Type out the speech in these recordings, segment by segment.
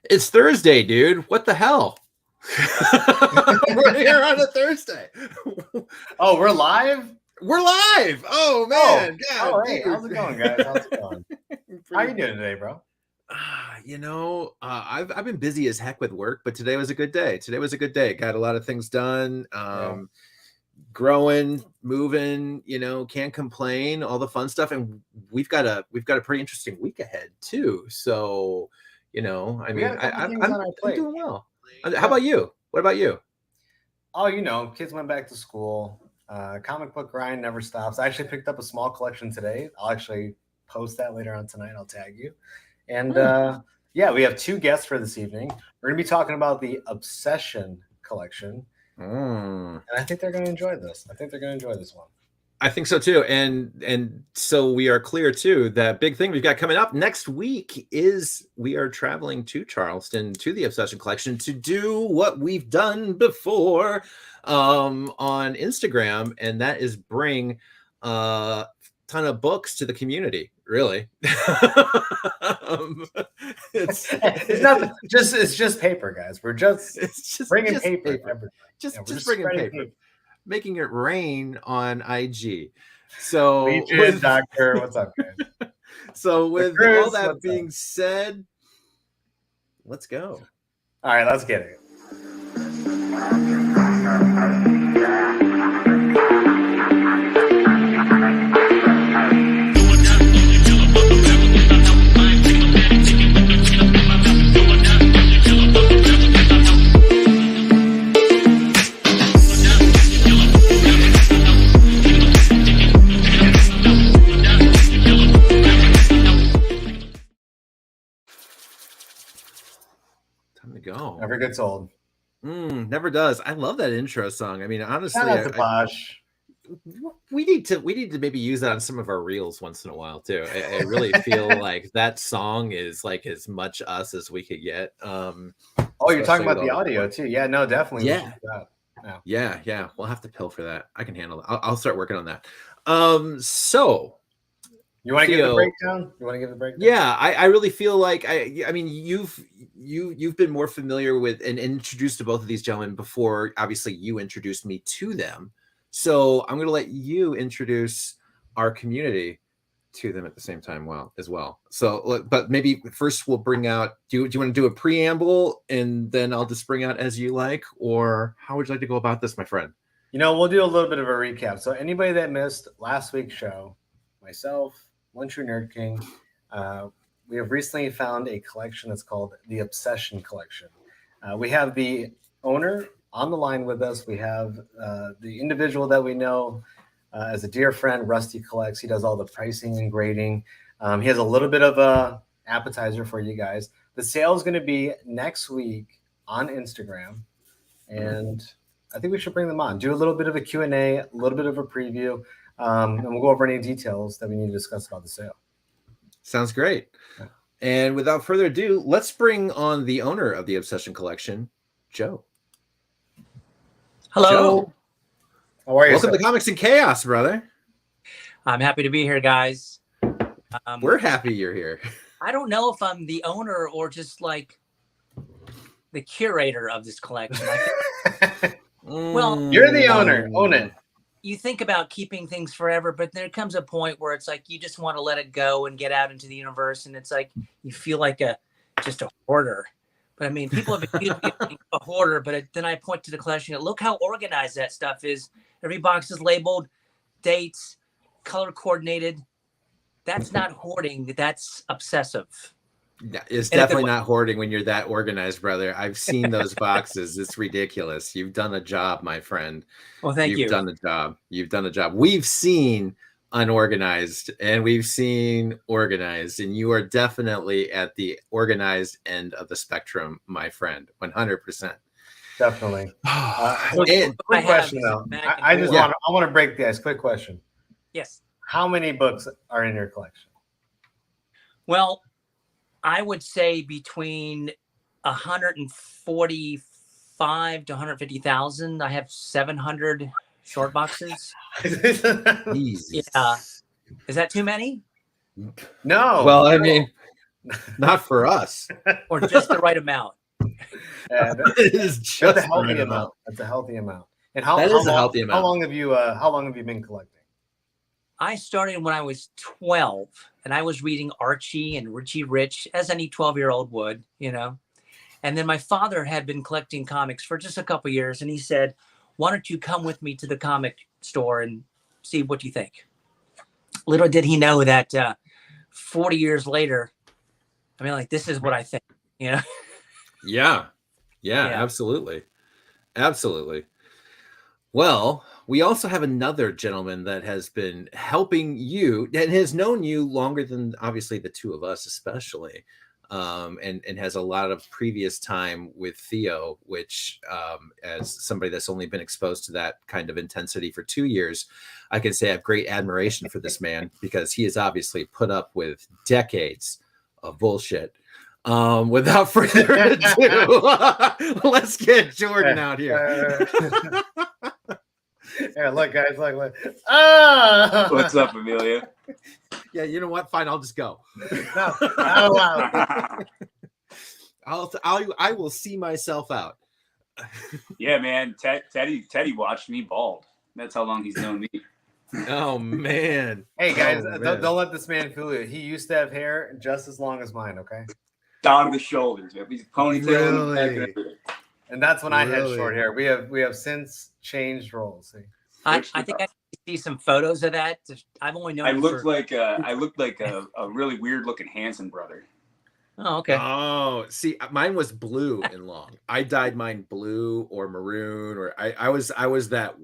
It's Thursday, dude. What the hell? We're here on a Thursday. Oh, we're live? We're live. Oh man. God, hey, how's it going, guys? How's it going? How you doing today, bro? I've been busy as heck with work, but today was a good day. Got a lot of things done. Growing, moving, can't complain, all the fun stuff. And we've got a pretty interesting week ahead too. So, I'm doing well. How about you? What about you? Oh, kids went back to school. Comic book grind never stops. I actually picked up a small collection today. I'll actually post that later on tonight. I'll tag you. And we have two guests for this evening. We're going to be talking about the Obsession collection. And I think they're going to enjoy this. One. I think so too. And so we are clear too. That big thing we've got coming up next week is we are traveling to Charleston to the Obsession collection to do what we've done before on Instagram, and that is bring a ton of books to the community. Really, it's just paper, guys. We're just bringing paper. Just bringing paper. Making it rain on IG. So, Doctor, what's up, guys? So, with all that being said, let's go. All right, let's get it. Go. Never gets old. Never does. I love that intro song. I mean, honestly, we need to maybe use that on some of our reels once in a while too. I really feel like that song is like as much us as we could get. You're talking about the audio too. Yeah, no, definitely. Yeah. We'll have to pill for that. I can handle it. I'll start working on that. So. You want to give the breakdown? Yeah, I really feel like I mean you've been more familiar with and introduced to both of these gentlemen before. Obviously, you introduced me to them, so I'm going to let you introduce our community to them at the same time as well. So, but maybe first we'll bring out. Do you want to do a preamble and then I'll just bring out as you like, or how would you like to go about this, my friend? We'll do a little bit of a recap. So anybody that missed last week's show, myself, One True Nerd King, we have recently found a collection that's called the Obsession Collection. We have the owner on the line with us. We have the individual that we know as a dear friend, Rusty Collects. He does all the pricing and grading. He has a little bit of a appetizer for you guys. The sale is going to be next week on Instagram, and I think we should bring them on, do a little bit of a Q&A, a little bit of a preview. And we'll go over any details that we need to discuss about the sale. Sounds great. Yeah. And without further ado, let's bring on the owner of the Obsession Collection, Joe. Hello. Joe. How are you? Welcome to Comics and Chaos, brother. I'm happy to be here, guys. We're happy you're here. I don't know if I'm the owner or just like the curator of this collection. Well, you're the owner. Own it. You think about keeping things forever, but there comes a point where it's like you just want to let it go and get out into the universe, and it's like you feel like just a hoarder. But I mean, people have been a hoarder, but then I point to the collection. Look how organized that stuff is. Every box is labeled, dates, color coordinated. That's not hoarding. That's obsessive. It's definitely not hoarding when you're that organized, brother. I've seen those boxes. It's ridiculous. You've done a job, my friend. Well, thank you. You've done the job. We've seen unorganized and we've seen organized, and you are definitely at the organized end of the spectrum, my friend. 100%. Definitely. Quick question though. I want to break this. Quick question. Yes. How many books are in your collection? Well, I would say between 145 to 150,000. I have 700 short boxes. Easy. Yeah. Is that too many? No. Well, I mean, Not for us. or just the right amount. Yeah, It is that's just a healthy right amount. That's a healthy amount. And how, That how is a long, healthy amount. how long have you been collecting? I started when I was 12, and I was reading Archie and Richie Rich, as any 12-year-old would, you know. And then my father had been collecting comics for just a couple years, and he said, "Why don't you come with me to the comic store and see what you think?" Little did he know that 40 years later, I mean, like, this is what I think, you know. Yeah. Yeah, Yeah. absolutely. Absolutely. Well, we also have another gentleman that has been helping you and has known you longer than obviously the two of us, especially, and has a lot of previous time with Theo, which, as somebody that's only been exposed to that kind of intensity for 2 years, I can say I have great admiration for this man because he has obviously put up with decades of bullshit. Without further ado, let's get Jordan out here. Yeah, look, guys, look. Ah! What's up, Amelia? Yeah, you know what? Fine, I'll just go. No, not allowed. I will see myself out. Yeah, man. Teddy watched me bald. That's how long he's known me. Oh man. Hey guys, Oh, man. don't let this man fool you. He used to have hair just as long as mine. Okay, Down to the shoulders. He's ponytail in the back and Really? everything. and that's when I had Really? short hair. We have since changed roles. See? I think I see some photos of that. I've only known I you looked for... like a really weird looking Hanson brother. Oh, okay. Oh, see, mine was blue and long. I dyed mine blue or maroon, or I was that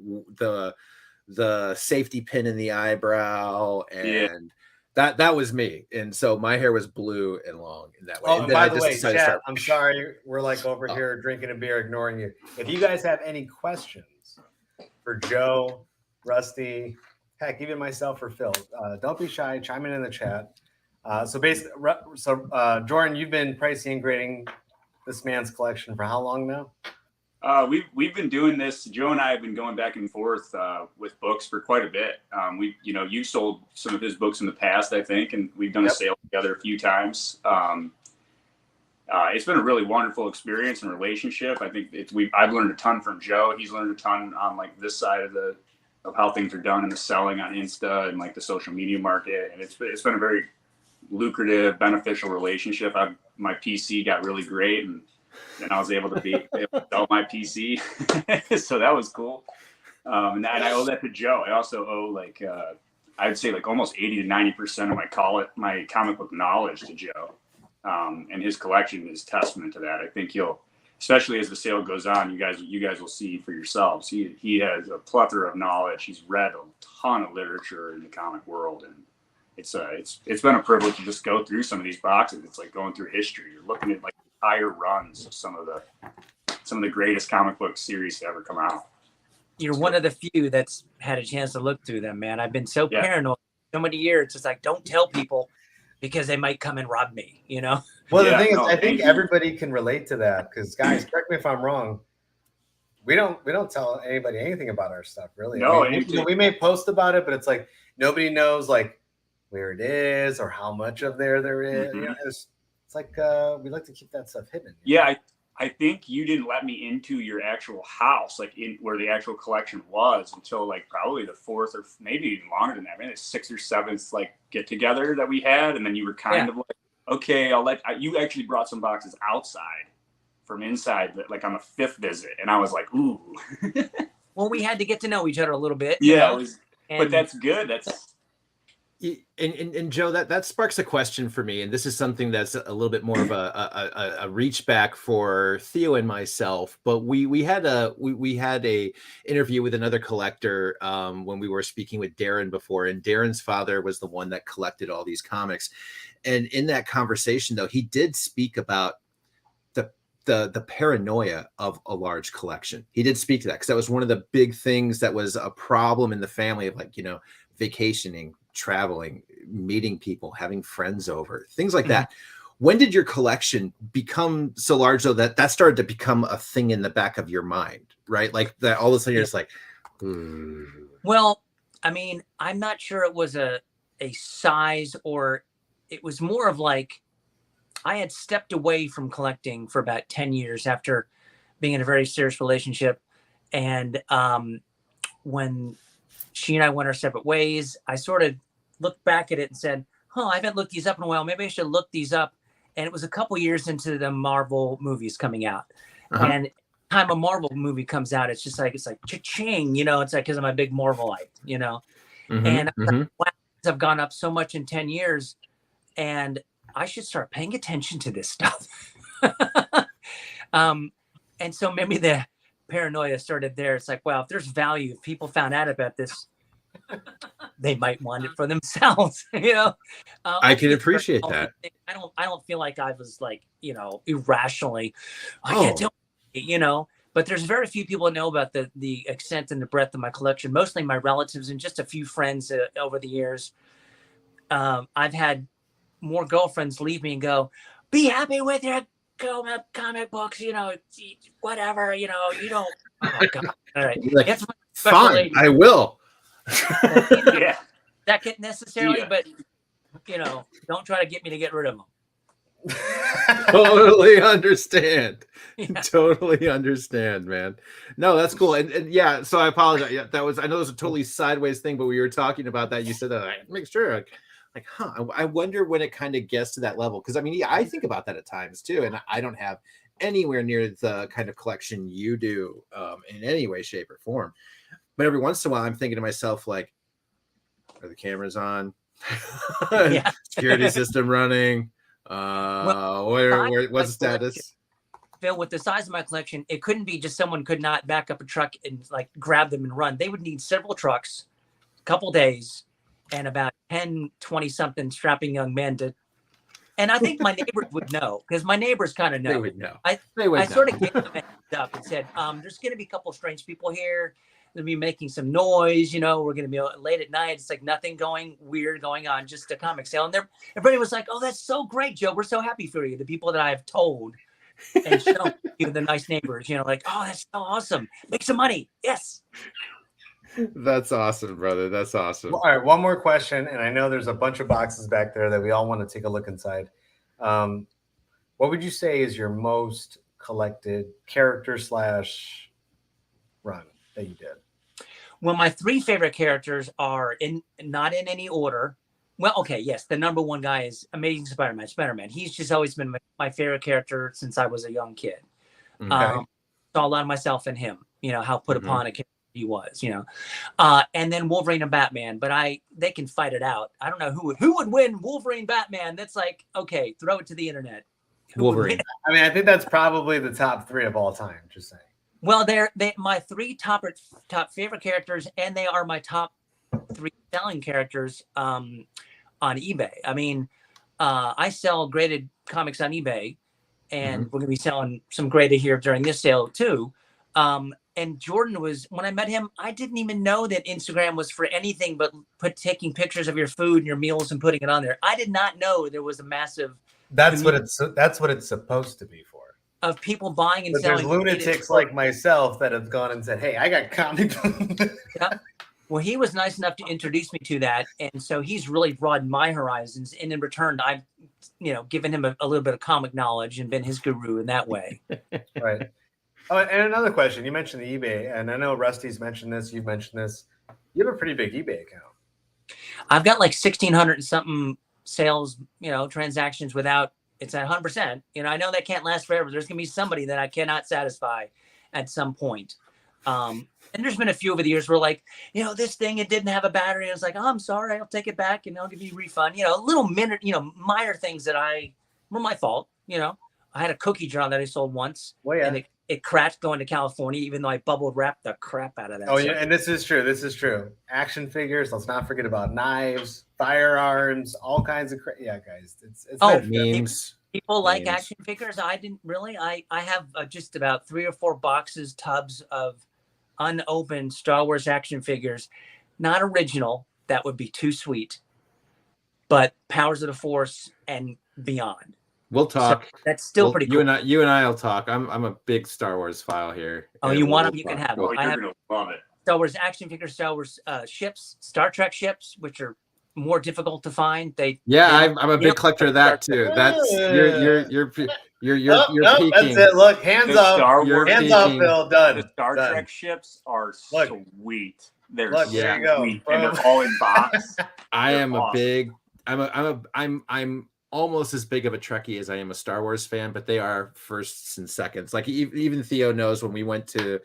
the safety pin in the eyebrow, and that was me. And so my hair was blue and long in that way. Oh, and and then by I the just way, decided to chat, start. I'm sorry, we're like over here drinking a beer, ignoring you. If you guys have any questions for Joe, Rusty, heck, even myself or Phil, don't be shy. Chime in the chat. So basically, Jordan, you've been pricing and grading this man's collection for how long now? We've been doing this. Joe and I have been going back and forth with books for quite a bit. You sold some of his books in the past, I think, and we've done a sale together a few times. It's been a really wonderful experience and relationship. I think I've learned a ton from Joe. He's learned a ton on like this side of how things are done in the selling on Insta and like the social media market. And it's been a very lucrative, beneficial relationship. My PC got really great, and I was able to sell my PC. So that was cool. And I owe that to Joe. I also owe I'd say like almost 80 to 90% of my comic book knowledge to Joe. And his collection is testament to that. I think especially as the sale goes on, you guys will see for yourselves. He has a plethora of knowledge. He's read a ton of literature in the comic world, and it's been a privilege to just go through some of these boxes. It's like going through history. You're looking at like entire runs of some of the greatest comic book series to ever come out. You're one of the few that's had a chance to look through them, man. I've been so paranoid so many years. It's like, don't tell people because they might come and rob me, you know? Well, the thing is, I think everybody can relate to that because, guys, correct me if I'm wrong. We don't tell anybody anything about our stuff, really. No, I mean, we may post about it, but it's like nobody knows like where it is or how much of there is. Mm-hmm. You know, it's like we like to keep that stuff hidden. Yeah, I think you didn't let me into your actual house, like in where the actual collection was, until like probably the fourth or maybe even longer than that. Maybe the sixth or seventh like get together that we had, and then you were kind of like, okay, you actually brought some boxes outside from inside, like on the fifth visit, and I was like, ooh. Well, we had to get to know each other a little bit. Yeah, it was, but that's good. That's. And Joe, that sparks a question for me, and this is something that's a little bit more of a reach back for Theo and myself. But we had a interview with another collector when we were speaking with Darren before, and Darren's father was the one that collected all these comics. And in that conversation, though, he did speak about the paranoia of a large collection. He did speak to that because that was one of the big things that was a problem in the family of vacationing, traveling, meeting people, having friends over, things like that. When did your collection become so large though that started to become a thing in the back of your mind, right? Like that all of a sudden you're just like, Well, I mean, I'm not sure it was a size, or it was more of like I had stepped away from collecting for about 10 years after being in a very serious relationship. And when she and I went our separate ways, I sort of looked back at it and said, I haven't looked these up in a while. Maybe I should look these up. And it was a couple years into the Marvel movies coming out. Uh-huh. And time a Marvel movie comes out, it's like cha-ching, it's like, because I'm a big Marvelite, Mm-hmm, and mm-hmm. wow, have gone up so much in 10 years, and I should start paying attention to this stuff. And so maybe the paranoia started there. It's like, well, if there's value, if people found out about this, they might want it for themselves. I can appreciate that. I don't feel like I was like, irrationally, I can't tell, but there's very few people that know about the extent and the breadth of my collection, mostly my relatives and just a few friends over the years. I've had more girlfriends leave me and go, be happy with your comic books, whatever, you don't. Oh God! All right, like, fine, I will. Yeah, that can't necessarily, but don't try to get me to get rid of them. Totally understand. Yeah. Totally understand, man. No, that's cool. And yeah, so I apologize. Yeah, I know it was a totally sideways thing, but we were talking about that. You said that. I make sure. I wonder when it kind of gets to that level. Because I mean, yeah, I think about that at times too, and I don't have anywhere near the kind of collection you do in any way, shape, or form. But every once in a while, I'm thinking to myself, like, are the cameras on? Yeah. Security system running? What's the status? Phil, with the size of my collection, it couldn't be just someone could not back up a truck and like grab them and run. They would need several trucks, a couple days, and about 10, 20 something strapping young men to. And I think my neighbors would know, because my neighbors kind of know. They would know. I know. sort of gave them a heads up and said, there's going to be a couple of strange people here. They'll be making some noise, we're going to be late at night. It's like nothing weird going on, just a comic sale. And everybody was like, oh, that's so great, Joe. We're so happy for you. The people that I've told and shown you, the nice neighbors, like, oh, that's so awesome. Make some money. Yes. That's awesome, brother. That's awesome. Well, all right, one more question. And I know there's a bunch of boxes back there that we all want to take a look inside. What would you say is your most collected character / run that you did? Well, my three favorite characters are not in any order. Well, okay, yes, the number one guy is Amazing Spider-Man. Spider-Man. He's just always been my favorite character since I was a young kid. Okay. Saw a lot of myself in him. How put upon a character he was. And then Wolverine and Batman. But they can fight it out. I don't know who would win Wolverine, Batman. That's like, okay, throw it to the internet. Wolverine. I mean, I think that's probably the top 3 of all time. Just saying. Well, they're my 3 top favorite characters, and they are my top 3 selling characters on eBay. I mean, I sell graded comics on eBay, and we're going to be selling some graded here during this sale too. And Jordan when I met him, I didn't even know that Instagram was for anything but taking pictures of your food and your meals and putting it on there. I did not know there was a massive. That's what it's supposed to be for. Of people buying and but selling. There's lunatics like myself that have gone and said, "Hey, I got comic." Yep. Well, he was nice enough to introduce me to that, and so he's really broadened my horizons. And in return, I've, given him a little bit of comic knowledge and been his guru in that way. Right. Oh, and another question: you mentioned the eBay, and I know Rusty's mentioned this. You've mentioned this. You have a pretty big eBay account. I've got like 1,600 and something sales, transactions without. It's at 100%. I know that can't last forever. There's going to be somebody that I cannot satisfy at some point. And there's been a few over the years where like, this thing, it didn't have a battery. And it's like, oh, I'm sorry. I'll take it back and I'll give you a refund. Little minor things that were my fault. I had a cookie jar that I sold once. Well, yeah. And it cracked going to California, even though I bubble wrapped the crap out of that. Oh, yeah. And this is true. Action figures. Let's not forget about knives, firearms, all kinds of yeah, guys. It's memes. People like action figures. I didn't really. I have just about 3 or 4 boxes, tubs of unopened Star Wars action figures, not original. That would be too sweet. But Powers of the Force and beyond. We'll talk. So that's still pretty cool. You and I will talk. I'm a big Star Wars file here. Oh, you want them? You can have them. Oh, you're gonna love it. Star Wars action figures, Star Wars ships, Star Trek ships, which are more difficult to find. Yeah, I'm a big collector of that too. That's you're Nope, that's peaking. it. Look, hands The up. Star You're Wars, Hands up, peaking. Phil. Done. the Star Done. Trek ships are Look. sweet. They're Look, there you go. sweet, and they're all in box. I They're am a awesome. big. I'm almost as big of a Trekkie as I am a Star Wars fan, but they are firsts and seconds. Like even Theo knows when we went to,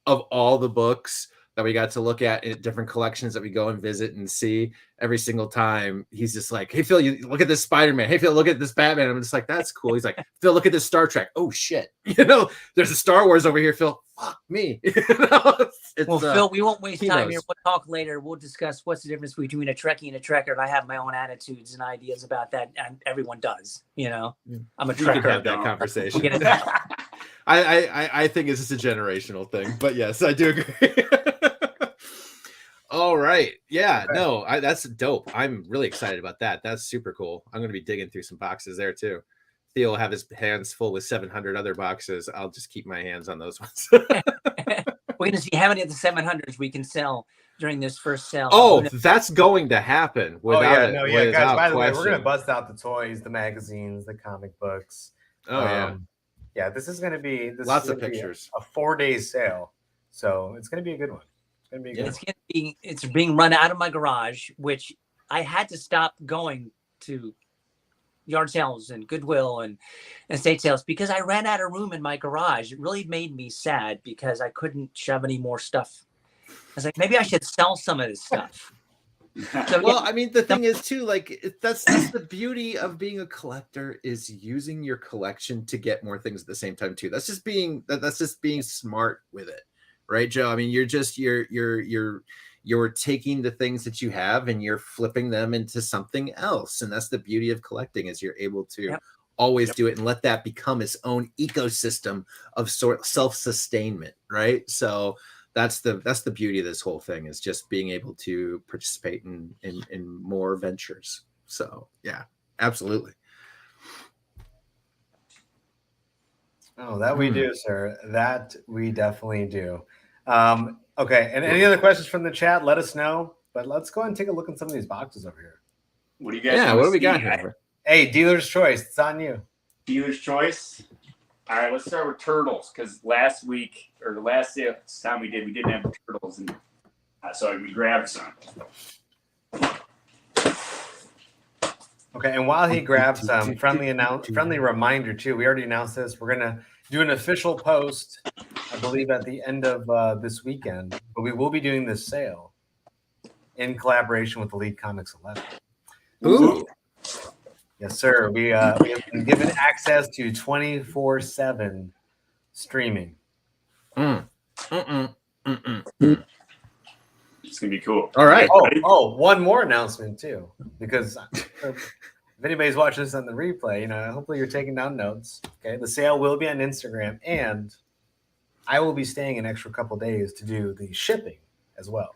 of all the books that we got to look at in different collections that we go and visit and see every single time, he's just like, hey Phil, you look at this Spider-Man. Hey Phil, look at this Batman. I'm just like, that's cool. He's like, Phil, look at this Star Trek. Oh shit, there's a Star Wars over here, Phil. Fuck me. Well, Phil, we won't waste time here. knows. We'll talk later. We'll discuss what's the difference between a Trekkie and a Trekker. And I have my own attitudes and ideas about that, and everyone does. I'm a We could Trekker. have that conversation. We'll get into that. I think it's just a generational thing, but yes, I do agree. All right. Yeah, Okay. no, that's dope. I'm really excited about that. That's super cool. I'm going to be digging through some boxes there too. Theo will have his hands full with 700 other boxes. I'll just keep my hands on those ones. We're going to see how many of the 700s we can sell during this first sale. Oh, that's going to happen. Guys. By the way, we're gonna bust out the toys, the magazines, the comic books. Yeah. This is gonna be Lots of pictures. A 4-day sale, so it's gonna be a good one. It's being run out of my garage, which I had to stop going to yard sales and Goodwill and estate sales because I ran out of room in my garage. It really made me sad because I couldn't shove any more stuff. I was like, maybe I should sell some of this stuff. So, Well, I mean, the thing is too, like that's the beauty of being a collector is using your collection to get more things at the same time too. That's just being smart with it, right, Joe? I mean, you're taking the things that you have and you're flipping them into something else, and that's the beauty of collecting is you're able to always do it and let that become its own ecosystem of self-sustainment, right? So that's the beauty of this whole thing is just being able to participate in more ventures. So yeah, absolutely. Oh, that we do, sir. That we definitely do. Okay, and any other questions from the chat, let us know. But let's go ahead and take a look at some of these boxes over here. What do you guys? Yeah, what do we got here? Hey, dealer's choice. It's on you. Dealer's choice. All right, let's start with turtles because last week or the last time we didn't have turtles, and so we grabbed some. Okay, and while he grabs some, friendly reminder too. We already announced this. We're gonna do an official post, I believe, at the end of this weekend. But we will be doing this sale in collaboration with Elite Comics 11. Ooh. Yes, sir. We have been given access to 24/7 streaming. It's gonna be cool. All right. Oh, one more announcement too, because if anybody's watching this on the replay, hopefully you're taking down notes. Okay, the sale will be on Instagram, and I will be staying an extra couple days to do the shipping as well.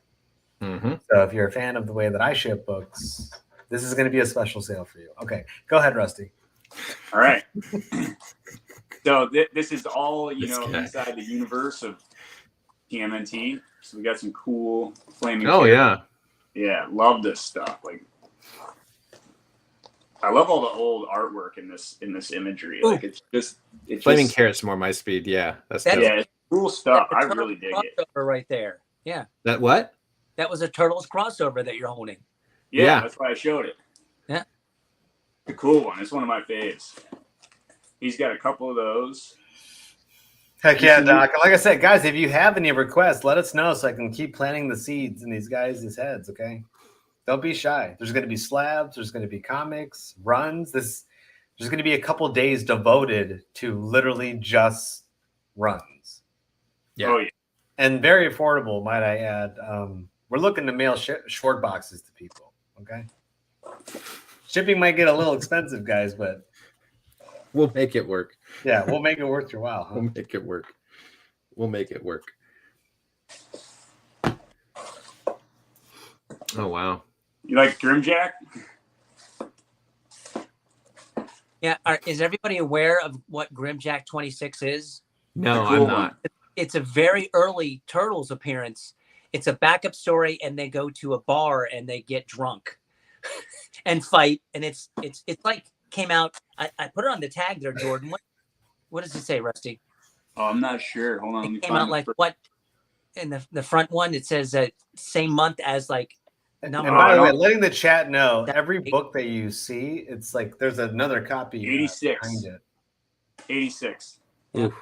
Mm-hmm. So if you're a fan of the way that I ship books, this is going to be a special sale for you. Okay, go ahead, Rusty. All right. So this is all inside the universe of TMNT. So we got some cool flaming. Oh characters. Yeah, love this stuff. Like, I love all the old artwork in this imagery. Ooh. Like it's Flaming just, Carrot's more my speed. Yeah, that's dope. yeah, it's cool stuff. I really dig it. Crossover right there. Yeah, That what? that was a Turtles crossover that you're holding. Yeah, that's why I showed it. Yeah, the cool one. It's one of my faves. He's got a couple of those. Heck yeah, Doc. Like I said, guys, if you have any requests, let us know so I can keep planting the seeds in these guys' heads, okay? Don't be shy. There's going to be slabs. There's going to be comics, runs. There's going to be a couple days devoted to literally just runs. Yeah. Oh, yeah. And very affordable, might I add. We're looking to mail short boxes to people, okay? Shipping might get a little expensive, guys, but We'll make it work. yeah, we'll make it worth your while. Huh? We'll make it work. We'll make it work. Oh, wow. You like Grimjack? yeah. Is everybody aware of what Grimjack 26 is? No, Cool I'm not. It's a very early Turtles appearance. It's a backup story, and they go to a bar and they get drunk. and fight. And it's like came out. I put it on the tag there, Jordan. What does it say, Rusty? Oh, I'm not sure. Hold on. Let me It came find out the like first- what? In the front one, it says same month as like number. And by the way, don't- letting the chat know, That's every eight. book that you see, it's like there's another copy 86. behind it. 86. Yeah. Oof.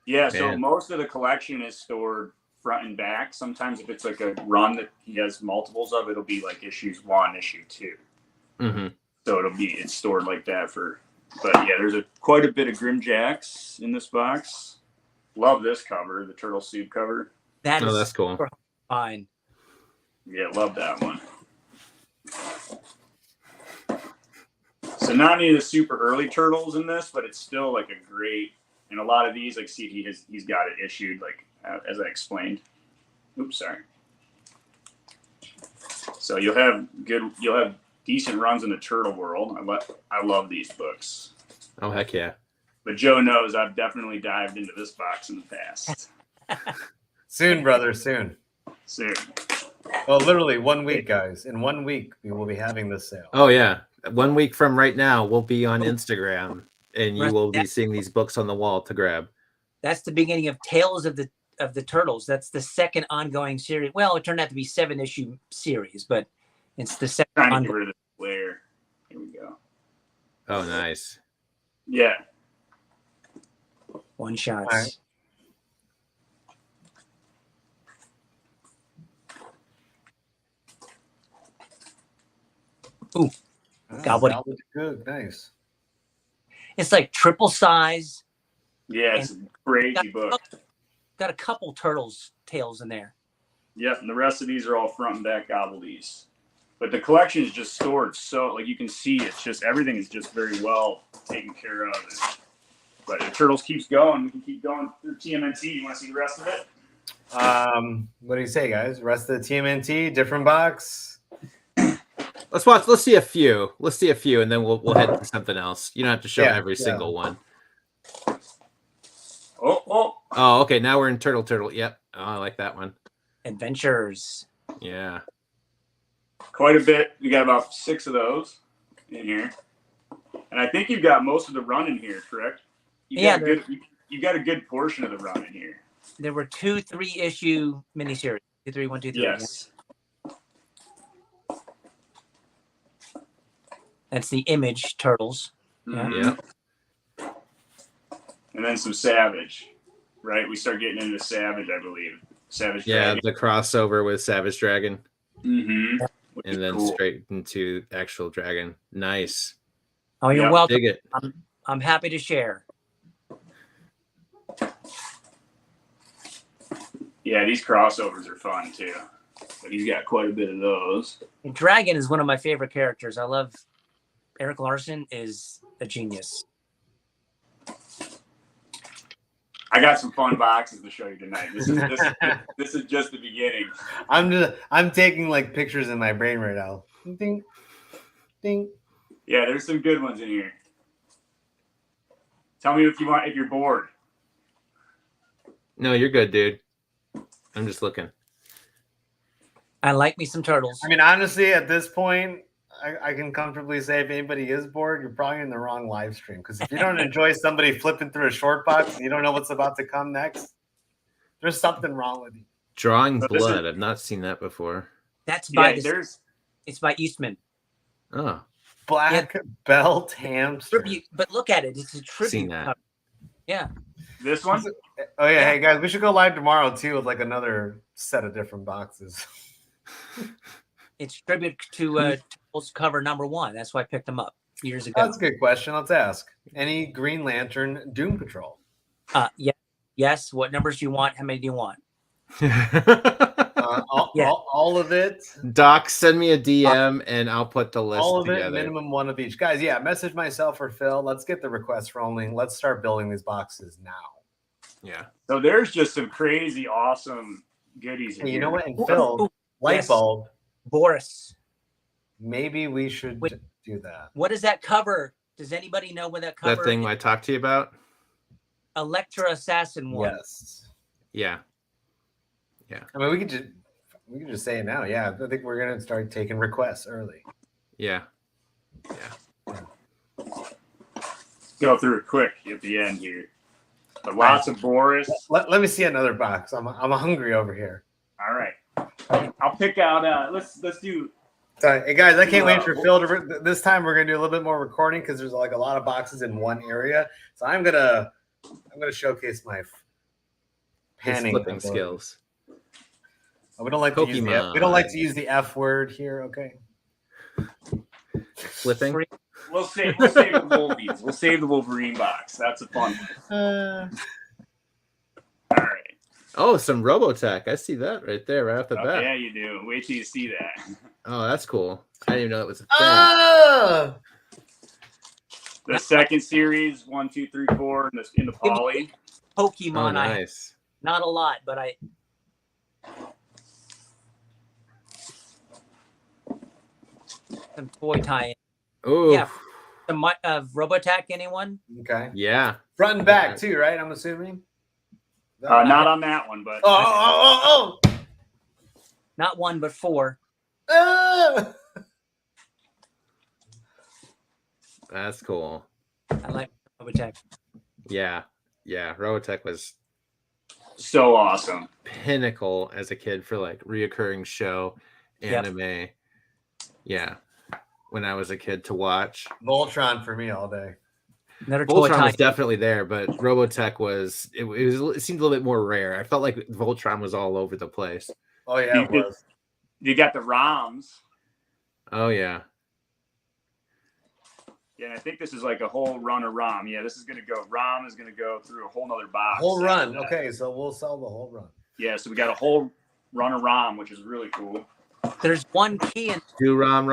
Yeah, so Man. most of the collection is stored front and back. Sometimes if it's like a run that he has multiples of, it'll be like issues 1, issue 2. Mhm. So it's stored like that but yeah, there's quite a bit of Grimjacks in this box. Love this cover, the Turtle Soup cover. That Oh, is that's cool. super fine. Yeah, love that one. So not any of the super early turtles in this, but it's still like a great. And a lot of these, like, see, he's got it issued, like as I explained. Oops, sorry. So you'll have decent runs in the turtle world. I love these books. Oh, heck yeah. But Joe knows I've definitely dived into this box in the past. Soon, brother, soon. Soon. Well, literally 1 week, guys. In 1 week, we will be having this sale. Oh, yeah. 1 week from right now, we'll be on Instagram, and you Right. will be seeing these books on the wall to grab. That's the beginning of Tales of the Turtles. That's the second ongoing series. Well, it turned out to be 7-issue series, but it's the second Trying to get ongoing rid of the flare. Here we go. Oh, nice. Yeah. one shots. All right. Ooh, gobbledygook. Good, nice. It's like triple size. Yeah, it's a crazy book. Got a couple turtles tails in there. Yep, and the rest of these are all front and back gobbledyes. But the collection is just stored so, like, you can see, it's just everything is just very well taken care of. But the Turtles keeps going. We can keep going through TMNT. You want to see the rest of it? What do you say, guys? Rest of the TMNT, different box. Let's see a few. Let's see a few, and then we'll head to something else. You don't have to show every single one. Oh, okay. Now we're in Turtle. Yep. Oh, I like that one. Adventures. Yeah. Quite a bit. We got about 6 of those in here. And I think you've got most of the run in here, correct? You got a good portion of the run in here. There were 2 3-issue miniseries. 2, 3, 1, 2, 3. Yes. That's the Image Turtles. Yeah. And then some Savage, right? We start getting into Savage, I believe. Savage Dragon. The crossover with Savage Dragon. Mm-hmm. And then straight into actual Dragon. Nice. Oh, you're welcome. Dig it. I'm happy to share. Yeah, these crossovers are fun too. But he's got quite a bit of those. And Dragon is one of my favorite characters. I love Eric Larson is a genius. I got some fun boxes to show you tonight. This is just the beginning. I'm taking like pictures in my brain right now. Ding, ding. Yeah, there's some good ones in here. Tell me if you're bored. No, you're good, dude. I'm just looking. I like me some turtles. I mean, honestly, at this point, I can comfortably say if anybody is bored, you're probably in the wrong live stream. Because if you don't enjoy somebody flipping through a short box and you don't know what's about to come next, there's something wrong with you. Drawing Blood. I've not seen that before. That's by it's by Eastman. Oh. Black Belt Hamster. But look at it. It's a tribute. Seen that. Cover. Yeah. This one? Oh, yeah. Hey, guys, we should go live tomorrow, too, with like another set of different boxes. It's tribute to Turtles cover #1. That's why I picked them up years ago. That's a good question. Let's ask. Any Green Lantern Doom Patrol? Yeah. Yes. What numbers do you want? How many do you want? All of it. Doc, send me a DM and I'll put the list all of together. It, minimum one of each. Guys, yeah, message myself or Phil. Let's get the requests rolling. Let's start building these boxes now. Yeah. So there's just some crazy, awesome goodies in Hey, you here. know what? And Phil, light bulb. Boris. Maybe we should do that. What is that cover? Does anybody know what that cover That thing I talked to you about? Electra Assassin one. Yes. Yeah. I mean, we could just say it now. Yeah, I think we're gonna start taking requests early. Yeah. Go through it quick at the end here. But lots of Boris. Let me see another box. I'm hungry over here. All right. I'll pick out. Let's do. So, hey guys, I can't wait for Phil to. This time we're gonna do a little bit more recording because there's like a lot of boxes in one area. So I'm gonna showcase my panning flipping skills. Oh, we don't like to use the F word here. Okay. Flipping. We'll save the Wolverines. We'll save the Wolverine box. That's a fun one. All right. Oh, some Robotech. I see that right there, right off the bat. Yeah, you do. Wait till you see that. Oh, that's cool. I didn't even know it was a thing. Oh! The second series, 1, 2, 3, 4, in the poly. Pokemon. Oh, nice. Not a lot, but some toy tie-in. Oh, Yeah. Some Robotech, anyone? Okay. Yeah. Front and back too, right? I'm assuming. Not on that one, but Oh! Not one, but 4. Oh! That's cool. I like Robotech. Yeah. Robotech was so awesome. Pinnacle as a kid for like reoccurring show anime. Yep. Yeah. When I was a kid to watch. Voltron for me all day. Voltron was definitely there, but Robotech was it seemed a little bit more rare. I felt like Voltron was all over the place. Oh yeah, it was. You got the ROMs. Oh yeah. Yeah, I think this is like a whole run of ROM. Yeah, this is gonna go. ROM is gonna go through a whole nother box. Whole run. Okay, so we'll sell the whole run. Yeah, so we got a whole run of ROM, which is really cool. There's one key in do ROM,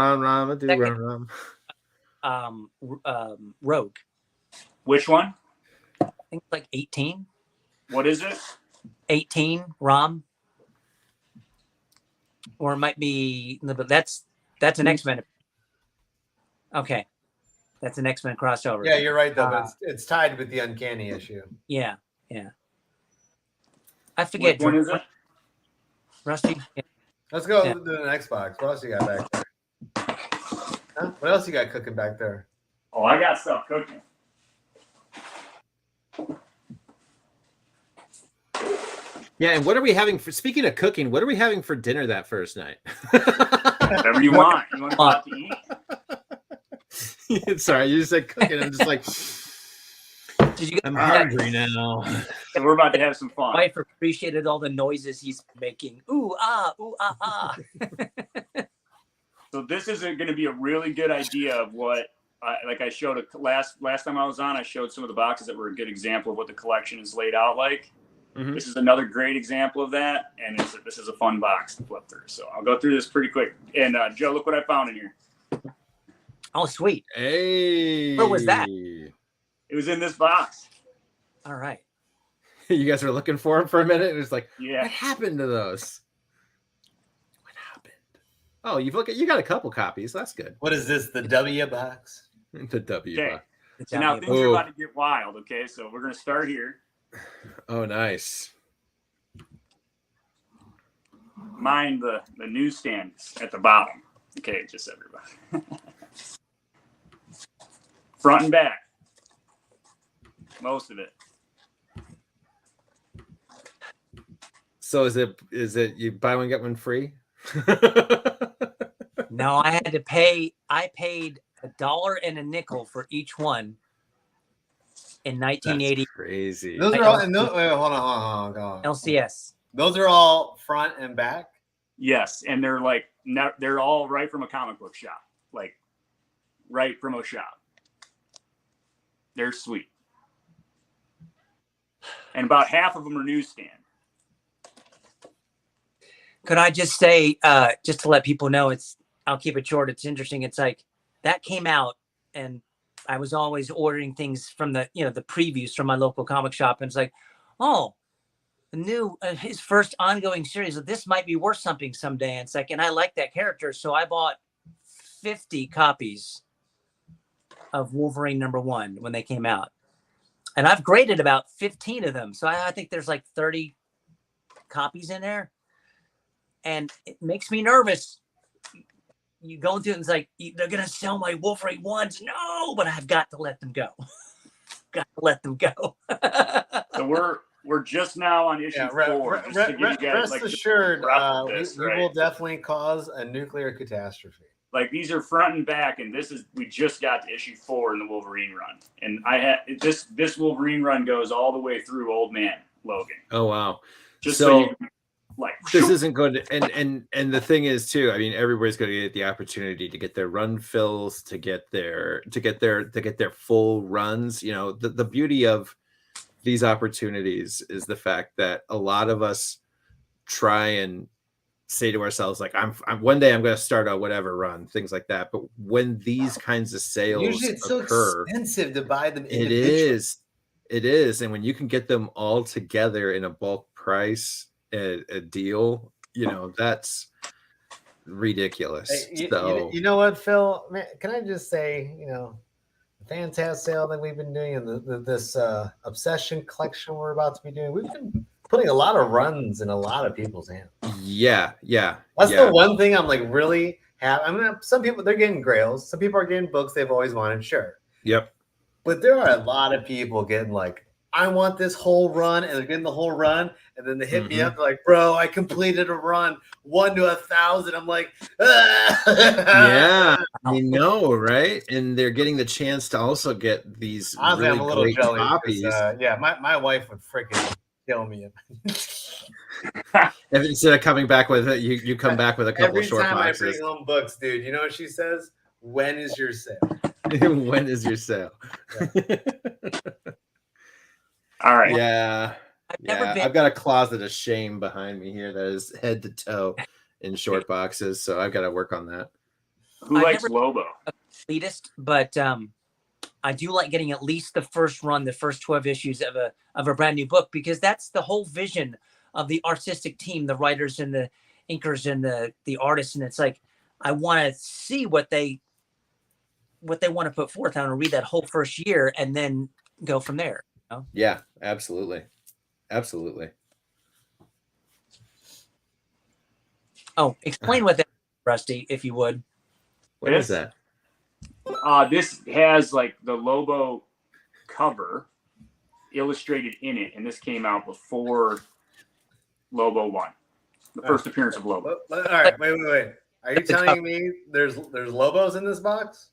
Rogue. Which one? I think it's like 18. What is it? 18 ROM. Or it might be, but that's an X-Men. Okay. That's an X-Men crossover. Yeah, you're right though, but it's tied with the Uncanny issue. Yeah. I forget. What is it? Rusty. Yeah. Let's go to the next box. What else you got back there? Huh? What else you got cooking back there? Oh, I got stuff cooking. Yeah, and what are we having for? Speaking of cooking, what are we having for dinner that first night? Whatever you want. You want to eat? Sorry, you just said cooking. I'm just like, I'm hungry now. And we're about to have some fun. My wife appreciated all the noises he's making. Ooh ah, ooh ah ah. So this is going to be a really good idea of what, like I showed last time I was on. I showed some of the boxes that were a good example of what the collection is laid out like. Mm-hmm. This is another great example of that, and this is a fun box to flip through. So I'll go through this pretty quick. And Joe, look what I found in here. Oh, sweet. Hey. Where was that? It was in this box. All right. You guys were looking for them for a minute. It was like, yeah. What happened to those? What happened? Oh, you got a couple copies. That's good. What is this? The W box? The W box. So now things are about to get wild. Okay, so we're gonna start here. Oh, nice. Mind the newsstands at the bottom. Okay, just everybody. Front and back. Most of it. So is it you buy one get one free? No, I had to pay. I paid $1 and a nickel for each one in 1980. That's crazy. Those are all. Wait, hold on. LCS. Those are all front and back. Yes, and they're all right from a comic book shop, like right from a shop. They're sweet, and about half of them are newsstand. Could I just say, just to let people know, I'll keep it short. It's interesting. It's like that came out, and I was always ordering things from the previews from my local comic shop, and it's like, oh, the new his first ongoing series. This might be worth something someday. And it's like, and I like that character, so I bought 50 copies of Wolverine #1 when they came out, and I've graded about 15 of them. So I think there's like 30 copies in there. And it makes me nervous. you going through it and it's like, they're going to sell my Wolverine ones. No, but I've got to let them go. Got to let them go. So we're just now on issue 4. Just to give you guys, rest assured, this, we right? will definitely cause a nuclear catastrophe. Like these are front and back, and we just got to issue 4 in the Wolverine run, and I had this Wolverine run goes all the way through Old Man Logan. Oh wow! Just so you this isn't good, and the thing is too. I mean, everybody's going to get the opportunity to get their run fills, to get their full runs. You know, the beauty of these opportunities is the fact that a lot of us try and say to ourselves, like, I'm one day I'm going to start a whatever run, things like that. But when these kinds of sales usually it's occur, so expensive to buy them individually. It is, and when you can get them all together in a bulk price, a deal, you know, that's ridiculous. Hey, so you know what, Phil? Man, can I just say, you know, the fantastic sale that we've been doing and this obsession collection we're about to be doing, we've been putting a lot of runs in a lot of people's hands. Yeah. That's the one thing I'm like really happy. I mean, some people, they're getting grails. Some people are getting books they've always wanted, sure. Yep. But there are a lot of people getting like, I want this whole run, and they're getting the whole run, and then they hit me up, they're like, bro, I completed a run 1 to 1,000. I'm like, yeah, I know, right? And they're getting the chance to also get these honestly, really I'm a little great jelly. copies. Yeah, my wife would freaking kill me. If instead of coming back with it, you come back with a couple of short boxes. Every time I bring home books, dude, you know what she says? When is your sale? When is your sale? Yeah. All right. Yeah. I've I've got a closet of shame behind me here that is head to toe in short boxes, so I've got to work on that. Who likes Lobo? Elitist, but I do like getting at least the first run, the first 12 issues of a brand new book, because that's the whole vision of the artistic team, the writers and the inkers and the artists. And it's like, I want to see what they want to put forth. I want to read that whole first year and then go from there. You know? Yeah, absolutely. Oh, explain what that is, Rusty, if you would. What is that? This has like the Lobo cover illustrated in it, and this came out before Lobo 1, the first appearance of Lobo. All right, wait. Are you telling me there's Lobos in this box?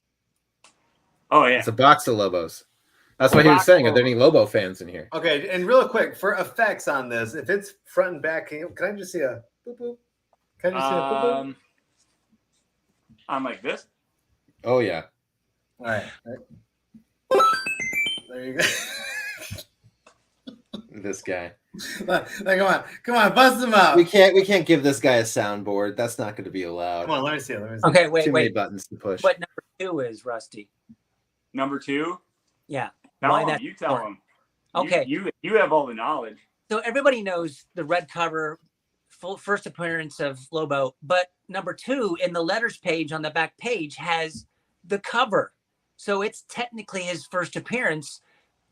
Oh yeah, It's a box of Lobos. That's what he was saying. Are there any Lobo fans in here? Okay, and real quick, for effects on this, if it's front and back, can I just see a boop boop? Can I just see a boop boop? I'm like this. Oh yeah. All right. There you go. This guy. Come on, bust him out. We can't give this guy a soundboard. That's not going to be allowed. Come on, let me see it. Okay, wait. Too many buttons to push. What number 2 is, Rusty? Number 2. Yeah. You tell him. Okay. You have all the knowledge. So everybody knows the red cover, first appearance of Lobo, but number 2 in the letters page on the back page has the cover. So it's technically his first appearance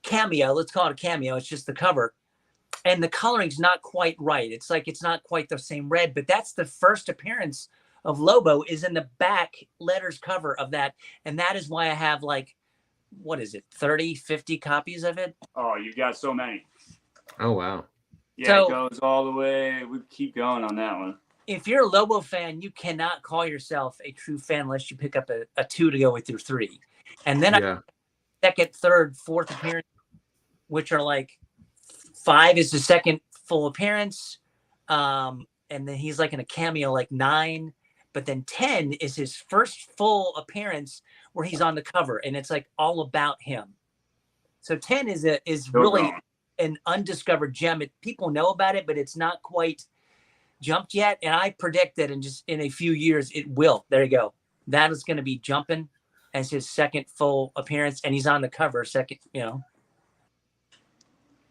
cameo. Let's call it a cameo. It's just the cover. And the coloring's not quite right. It's like, it's not quite the same red, but that's the first appearance of Lobo is in the back letters cover of that. And that is why I have like, what is it, 30, 50 copies of it? Oh, you've got so many. Oh, wow. Yeah, So, it goes all the way. We keep going on that one. If you're a Lobo fan, you cannot call yourself a true fan unless you pick up a 2 to go with your 3. And then second, third, fourth appearance, which are like 5 is the second full appearance. And then he's like in a cameo, like 9. But then 10 is his first full appearance where he's on the cover, and it's like all about him. So 10 is really an undiscovered gem. People know about it, but it's not quite jumped yet. And I predict that in a few years it will. There you go. That is going to be jumping as his second full appearance, and he's on the cover second. You know,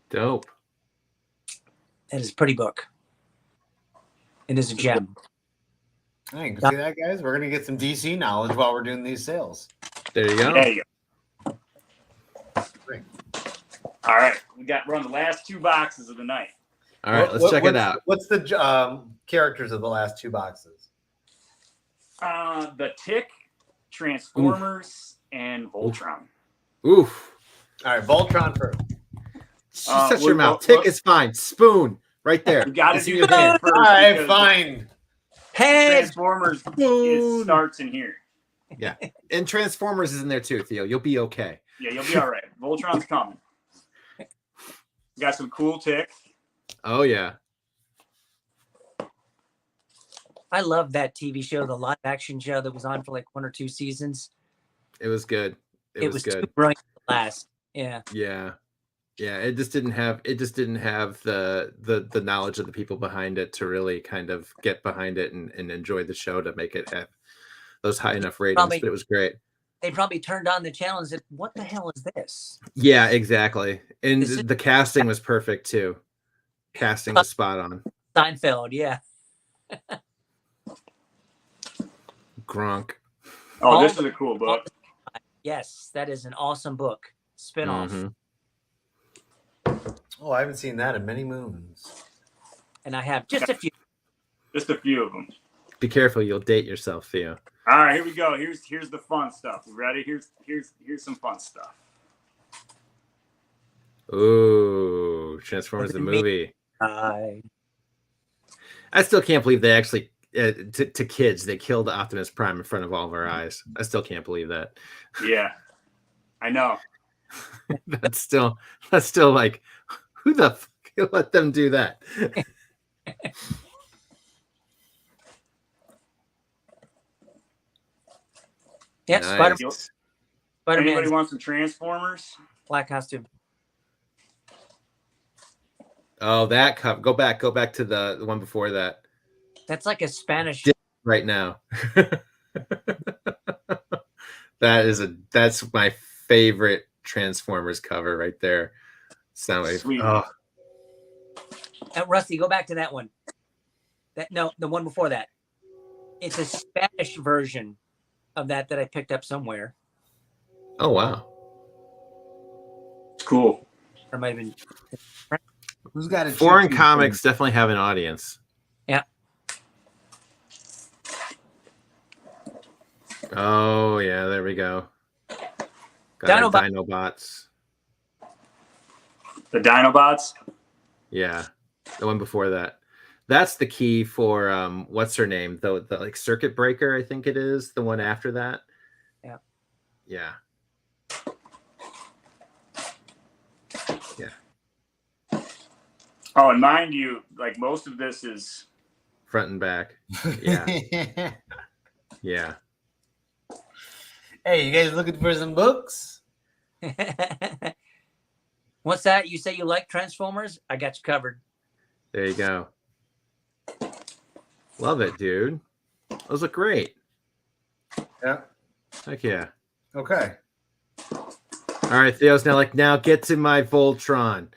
dope. It is a pretty book. It is a gem. Hey, you can see that, guys? We're going to get some DC knowledge while we're doing these sales. There you go. There you go. Great. All right. We're on the last 2 boxes of the night. All right, let's check it out. What's the characters of the last 2 boxes? The Tick, Transformers, and Voltron. Oof. All right, Voltron first. Shut your mouth. Tick is fine. Spoon right there. You got to It's do in your the hand. Tick first. All right, because fine. Heads. Transformers, Spoon. it starts in here. Yeah. And Transformers is in there too, Theo. You'll be okay. Yeah, you'll be all right. Voltron's coming. Got some cool Tick. Oh, yeah. I love that TV show, the live action show that was on for like 1 or 2 seasons. It was good. It was good. Too brilliant to last. Yeah. Yeah. Yeah. It just didn't have the knowledge of the people behind it to really kind of get behind it and enjoy the show to make it have those high enough ratings. But it was great. They probably turned on the channel and said, "What the hell is this?" Yeah, exactly. And the casting was perfect too. Casting was spot on. Seinfeld, yeah. Gronk. Oh, this is a cool book. Yes, that is an awesome book. Spinoff. Mm-hmm. Oh, I haven't seen that in many moons. And I have just a few. Just a few of them. Be careful, you'll date yourself, Theo. All right, here we go. Here's the fun stuff. You ready? Here's some fun stuff. Ooh, Transformers the movie. I still can't believe they actually to kids they killed Optimus Prime in front of all of our eyes. I still can't believe that. Yeah, I know. that's still like, who the fuck let them do that? Yeah, Nice. Spider-Man. Anybody want some Transformers? Black costume. Oh, that cup. Go back to the one before that. That's like a Spanish. Right now. That's my favorite Transformers cover right there. Sound Sweet. Oh. Rusty, go back to that one. The one before that. It's a Spanish version of that I picked up somewhere. Oh wow. It's cool. Or might have been. Who's got a foreign comics definitely have an audience. Yeah. Oh yeah, there we go. Dinobots. The Dinobots? Yeah. The one before that. That's the key for what's her name? The like Circuit Breaker, I think it is. The one after that. Yeah. Yeah. Yeah. Oh, and mind you, like most of this is front and back. Yeah. Yeah. Hey, you guys looking for some books? What's that? You say you like Transformers? I got you covered. There you go. Love it, dude. Those look great. Yeah. Heck yeah. Okay. All right, Theo's now get to my Voltron.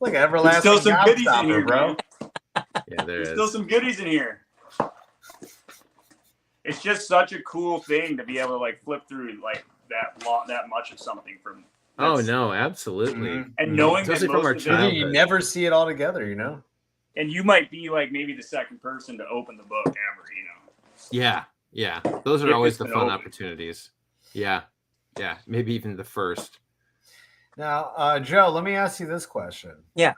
Look, everlasting. There's still some goodies in here, bro. Yeah, There's still some goodies in here. It's just such a cool thing to be able to like flip through like that much of something from. Oh no, absolutely. Mm-hmm. And knowing that from our most of childhood. You never see it all together, you know. And you might be like maybe the second person to open the book ever, you know. Yeah, yeah. Those are If always it's the been fun open. opportunities. Yeah, yeah. Maybe even the first. Now, Joe, let me ask you this question. Yeah.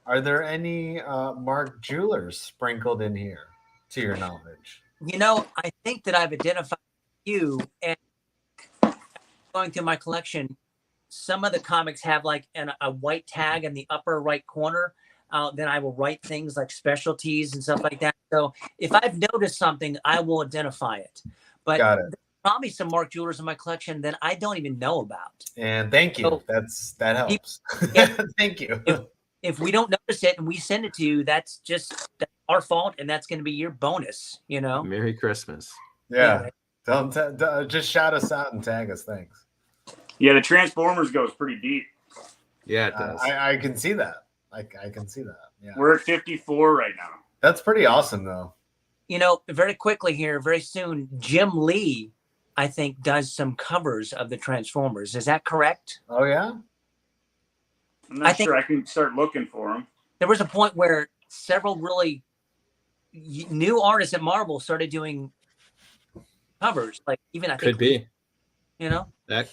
Are there any Mark Jewelers sprinkled in here, to your knowledge? You know, I think that I've identified you, and going through my collection, some of the comics have like a white tag in the upper right corner. Then I will write things like specialties and stuff like that. So if I've noticed something, I will identify it. But Got it. there's probably some Mark Jewelers in my collection that I don't even know about. And thank you. So, that helps. Yeah. Thank you. If we don't notice it and we send it to you, that's our fault, and that's going to be your bonus, you know? Merry Christmas. Yeah. Don't just shout us out and tag us. Thanks. Yeah, the Transformers goes pretty deep. Yeah, it does. I can see that. I can see that. Yeah. We're at 54 right now. That's pretty awesome, though. You know, very quickly here, very soon, Jim Lee, I think, does some covers of the Transformers. Is that correct? Oh, yeah? I'm not sure. I can start looking for them. There was a point where several really new artists at Marvel started doing covers. Like even I think Could be. you know. That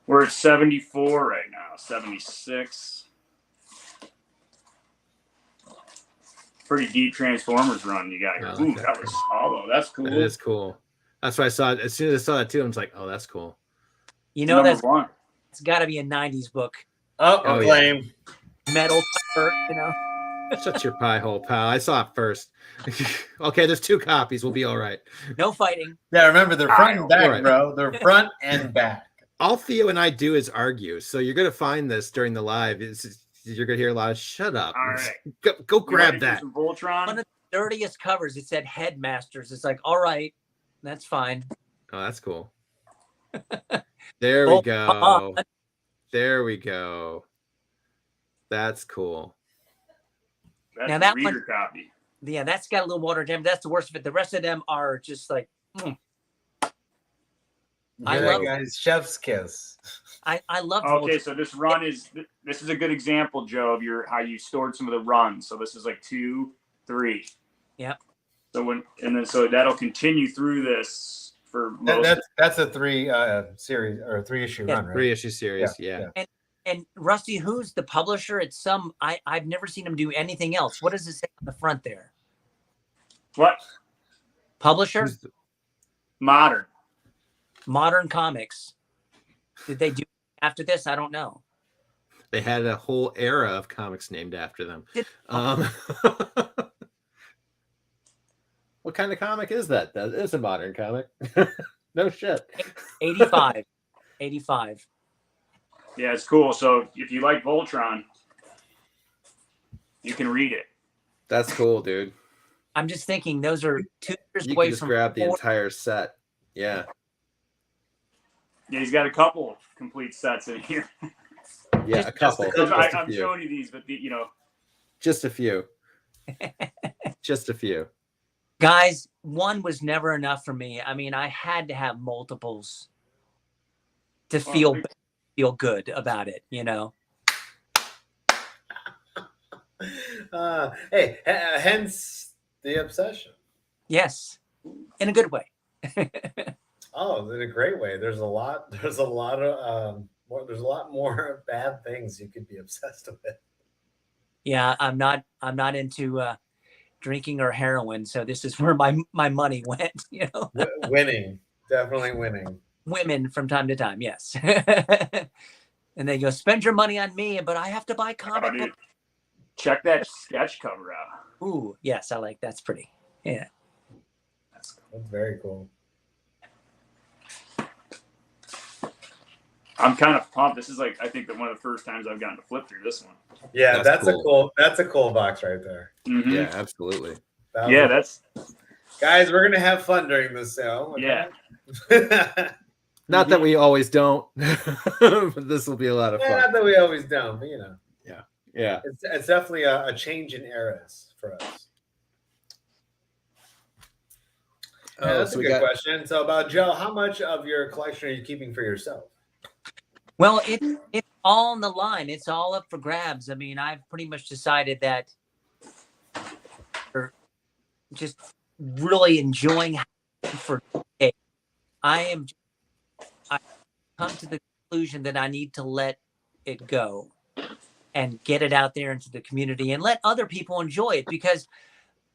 We're at 74 right now. 76. Pretty deep Transformers run you got here. I like Ooh, that. that was hollow. That's cool. That is cool. That's what I saw. As soon as I saw that too, I was like, oh, that's cool. You know, Number one. it's got to be a '90s book. Oh, Oh, claim. Metal cover, you know. Shut your pie hole, pal. I saw it first. Okay, there's 2 copies. We'll be all right. No fighting. Yeah, remember they're front and back, Right. bro. They're front and back. All Theo and I do is argue. So you're gonna find this during the live. You're gonna hear a lot of "shut up." All right. Go You grab ready for that. some Voltron. One of the dirtiest covers. It said Headmasters. It's like, all right, that's fine. Oh, that's cool. There we go. There we go. That's cool. That's Now a that reader one- copy. Yeah, that's got a little water jam. That's the worst of it. The rest of them are just like, I Yeah, love- guys, chef's kiss. I love. Okay, so this run is a good example, Joe, of how you stored some of the runs. So this is like 2, 3. Yep. So that'll continue through this for most. That's a 3 series or 3 issue run, right? 3-issue series. Yeah. And Rusty, who's the publisher? It's some I've never seen him do anything else. What does it say on the front there? What? Publisher? Who's the- Modern. Modern Comics. Did they do after this? I don't know. They had a whole era of comics named after them. What kind of comic is that? That is a modern comic. No shit. 85. 85. Yeah, it's cool. So if you like Voltron, you can read it. That's cool, dude. I'm just thinking those are 2 years You away can just from grab the 4. entire set. Yeah. Yeah, he's got a couple complete sets in here. Yeah, Just- a couple. just a Just a I'm few. showing you these, but Just a few. Just a few. Guys, one was never enough for me. I mean, I had to have multiples to feel good about it, you know. Hey, hence the obsession. Yes, in a good way. Oh, in a great way. There's a lot more bad things you could be obsessed with. Yeah, I'm not into drinking or heroin, so this is where my money went. You know, Winning, definitely winning. women from time to time, yes. And they go, spend your money on me, but I have to buy comic dude, books. check that sketch cover out. Ooh, yes, I like that's pretty. Yeah. That's very cool. I'm kind of pumped. This is like, I think, one of the first times I've gotten to flip through this one. Yeah, That's that's a cool box right there. Mhm. Yeah, absolutely. Yeah, that's guys, we're gonna have fun during this sale. yeah. Not that we always don't, but this will be a lot of Not fun. that we always don't, but you know, Yeah. it's definitely a change in eras for us. Yeah, that's so a we good got question. So about Joe, how much of your collection are you keeping for yourself? Well, it's all on the line. It's all up for grabs. I mean, I've pretty much decided that just really enjoying for I've come to the conclusion that I need to let it go and get it out there into the community and let other people enjoy it, because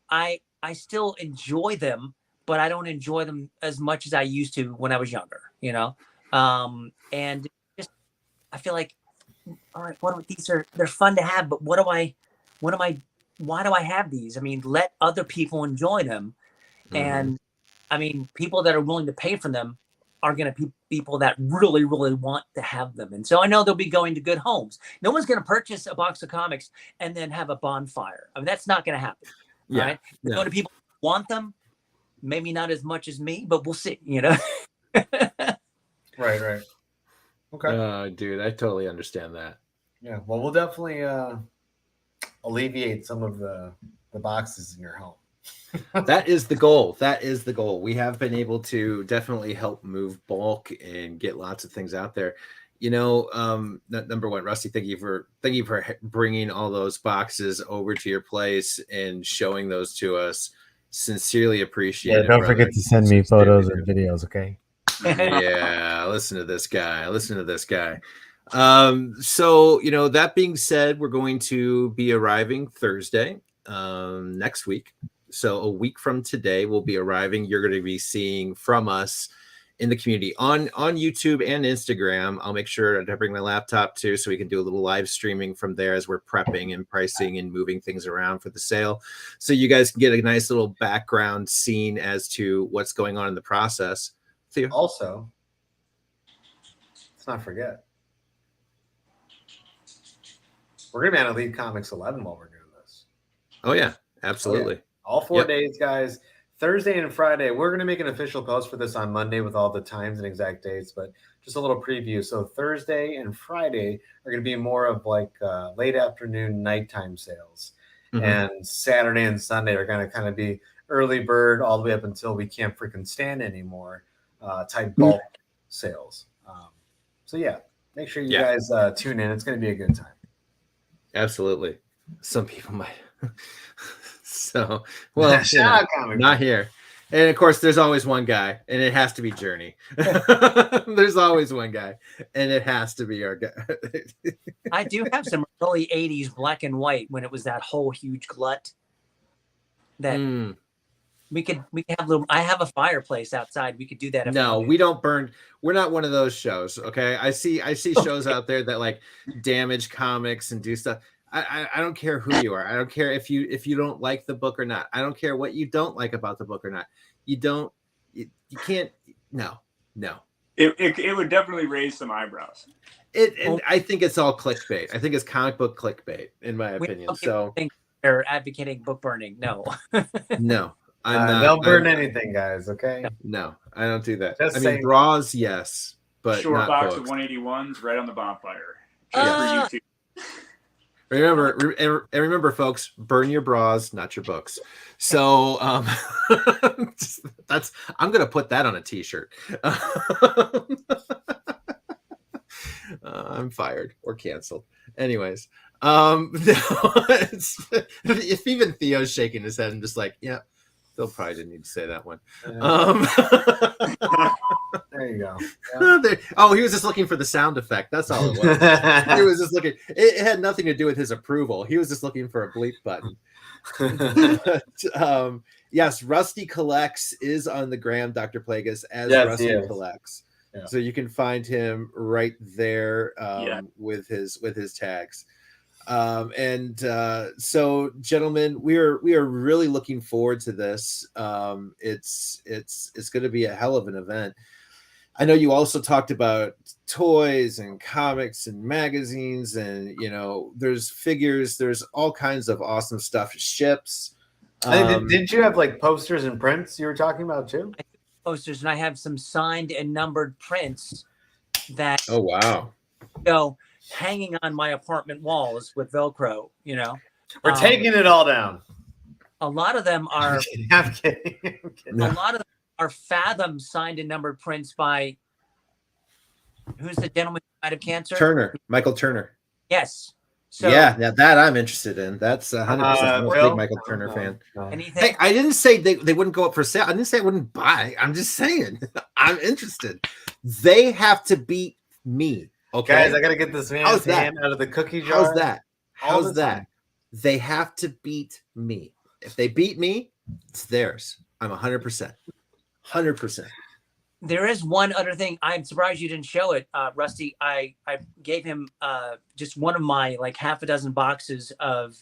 I still enjoy them, but I don't enjoy them as much as I used to when I was younger, you know? And just, I feel like, all right, they're fun to have, but why do I have these? I mean, let other people enjoy them. And I mean, people that are willing to pay for them are going to be people that really, really want to have them. And so I know they'll be going to good homes. No one's going to purchase a box of comics and then have a bonfire. I mean, that's not going to happen. Yeah. Right? No. Go to people who want them. Maybe not as much as me, but we'll see, you know? Right. Okay. Dude, I totally understand that. Yeah. Well, we'll definitely alleviate some of the boxes in your home. That is the goal. That is the goal. We have been able to definitely help move bulk and get lots of things out there. You know, number one, Rusty, thank you for bringing all those boxes over to your place and showing those to us. Sincerely appreciate Yeah, it. don't brother. forget to send me Sincerely photos do. and videos, okay? Yeah, listen to this guy. Listen to this guy. So, that being said, we're going to be arriving Thursday next week. So a week from today, we'll be arriving. You're going to be seeing from us in the community on YouTube and Instagram. I'll make sure to bring my laptop too, so we can do a little live streaming from there as we're prepping and pricing and moving things around for the sale. So you guys can get a nice little background scene as to what's going on in the process. Theo? Also, let's not forget, we're going to be on Elite Comics 11 while we're doing this. Oh, yeah, absolutely. Oh, yeah. All 4 days, guys. Thursday and Friday. We're going to make an official post for this on Monday with all the times and exact dates, but just a little preview. So Thursday and Friday are going to be more of like late afternoon, nighttime sales. Mm-hmm. And Saturday and Sunday are going to kind of be early bird all the way up until we can't freaking stand anymore type bulk sales. So, yeah, make sure you guys tune in. It's going to be a good time. Absolutely. Some people might. So, well, not here. And of course, there's always one guy, and it has to be Journey. There's always one guy, and it has to be our guy. I do have some early 80s black and white when it was that whole huge glut that we could have little. I have a fireplace outside. We could do that. No, we don't burn. We're not one of those shows. Okay. I see shows out there that like damage comics and do stuff. I don't care who you are. I don't care if you don't like the book or not. I don't care what you don't like about the book or not. You can't. No. It would definitely raise some eyebrows. I think it's all clickbait. I think it's comic book clickbait, in my opinion. So think they're advocating book burning. No. No. They'll burn anything, guys. Okay. No, I don't do that. Just I mean, bras, yes, but short not box books. of 181s right on the bonfire. Just for YouTube. Remember, folks, burn your bras, not your books. So I'm gonna put that on a t-shirt. I'm fired or canceled. Anyways, if even Theo's shaking his head, I'm just like, yeah, Phil probably didn't need to say that one. There you go. Yeah. He was just looking for the sound effect. That's all it was. He was just looking. It had nothing to do with his approval. He was just looking for a bleep button. Yes, Rusty Collects is on the gram, Dr. Plagueis, as Rusty Collects. Yeah. So you can find him right there with his tags. So gentlemen, we are really looking forward to this. It's going to be a hell of an event. I know you also talked about toys and comics and magazines, and there's figures, there's all kinds of awesome stuff. Ships. Didn't you have like posters and prints you were talking about too? Posters, and I have some signed and numbered prints that hanging on my apartment walls with Velcro. We're taking it all down. A lot of them are. I'm kidding. A lot of them are Fathom signed and numbered prints by. Who's the gentleman who died of cancer? Michael Turner. Yes. So, now that I'm interested in. That's 100%. I'm a big Michael Turner fan. Hey, I didn't say they wouldn't go up for sale. I didn't say I wouldn't buy. I'm just saying I'm interested. They have to beat me. Okay, guys, I gotta get this man's hand out of the cookie jar. How's that? They have to beat me. If they beat me, it's theirs. I'm 100%. 100%. There is one other thing. I'm surprised you didn't show it, Rusty. I gave him just one of my like half a dozen boxes of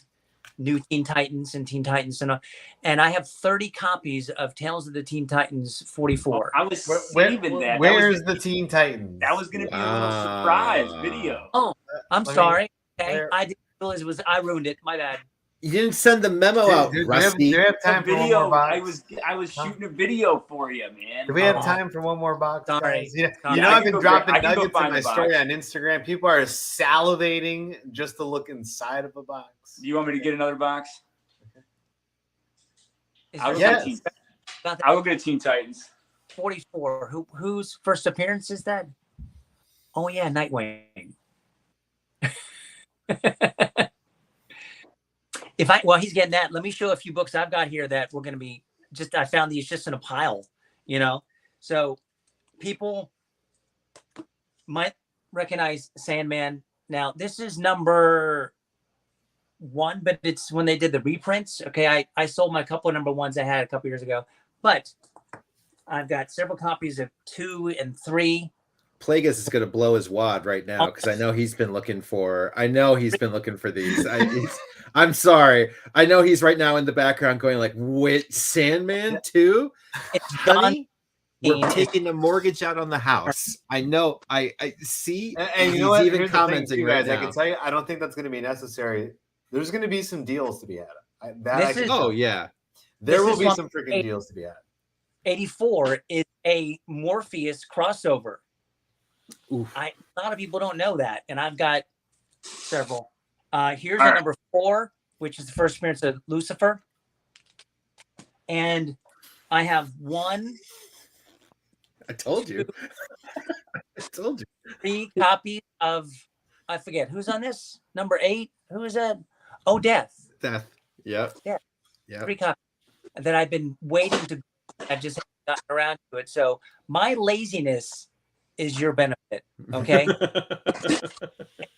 new Teen Titans and Teen Titans, and I have 30 copies of Tales of the Teen Titans 44. I was saving that. Where's the Teen Titans? That was going to be a little surprise video. Oh, I'm sorry. Okay, I didn't realize I ruined it. My bad. You didn't send the memo out, Rusty. Do we have time for one more box? I was shooting a video for you, man. Do we have time for one more box? Sorry. I've been dropping nuggets in my story on Instagram. People are salivating just to look inside of a box. Do you want me to get another box? I will get a Teen Titans 44. Whose first appearance is that? Oh yeah, Nightwing. While he's getting that, let me show a few books I've got here that we're going to be I found these just in a pile, So people might recognize Sandman. Now, this is number 1, but it's when they did the reprints. Okay, I sold my couple of number 1s I had a couple years ago, but I've got several copies of 2 and 3. Plagueis is going to blow his wad right now because I know he's been looking for. These. I'm sorry. I know he's right now in the background going like, "Wait, Sandman too, honey? We're taking a mortgage out on the house." I know. I see. And you know what? Even Here's commenting the thing, right guys. now. I can tell you, I don't think that's going to be necessary. There's going to be some deals to be had. Yeah. There will be some freaking deals to be had. 84 is a Morpheus crossover. Oof. A lot of people don't know that, and I've got several. Here's a number 4, which is the first appearance of Lucifer, and I have 1. I told you. 3 copies of, I forget who's on this. Number 8. Who is that? Oh, Death. Yep. Yeah. Yep. 3 copies that I've been waiting to. I just haven't gotten around to it. So my laziness is your benefit. Okay.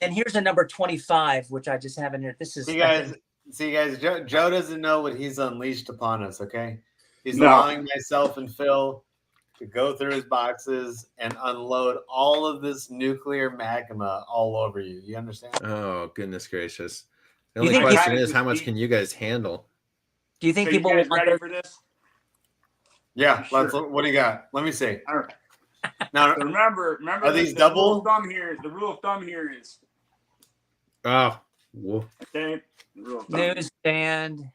And here's a number 25, which I just have in here. This is see guys. Joe doesn't know what he's unleashed upon us. Okay, he's allowing myself and Phil to go through his boxes and unload all of this nuclear magma all over you. You understand? Oh, goodness gracious. The only question is, how much can you guys handle? Do you think So people you guys ready for this? Yeah. Sure. What do you got? Let me see. All right. Now, So remember, are these double? The rule of thumb here is. Oh, whoa. Okay. Newsstand.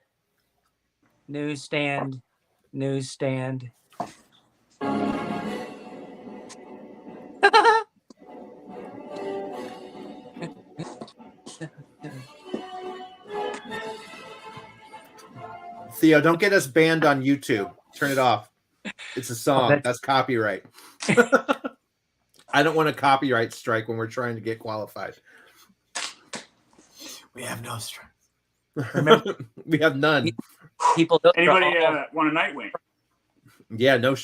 Theo, don't get us banned on YouTube. Turn it off. It's a song. That's copyright. I don't want a copyright strike when we're trying to get qualified. We have no strength. We have none. People. Anybody want a Nightwing? Yeah, no.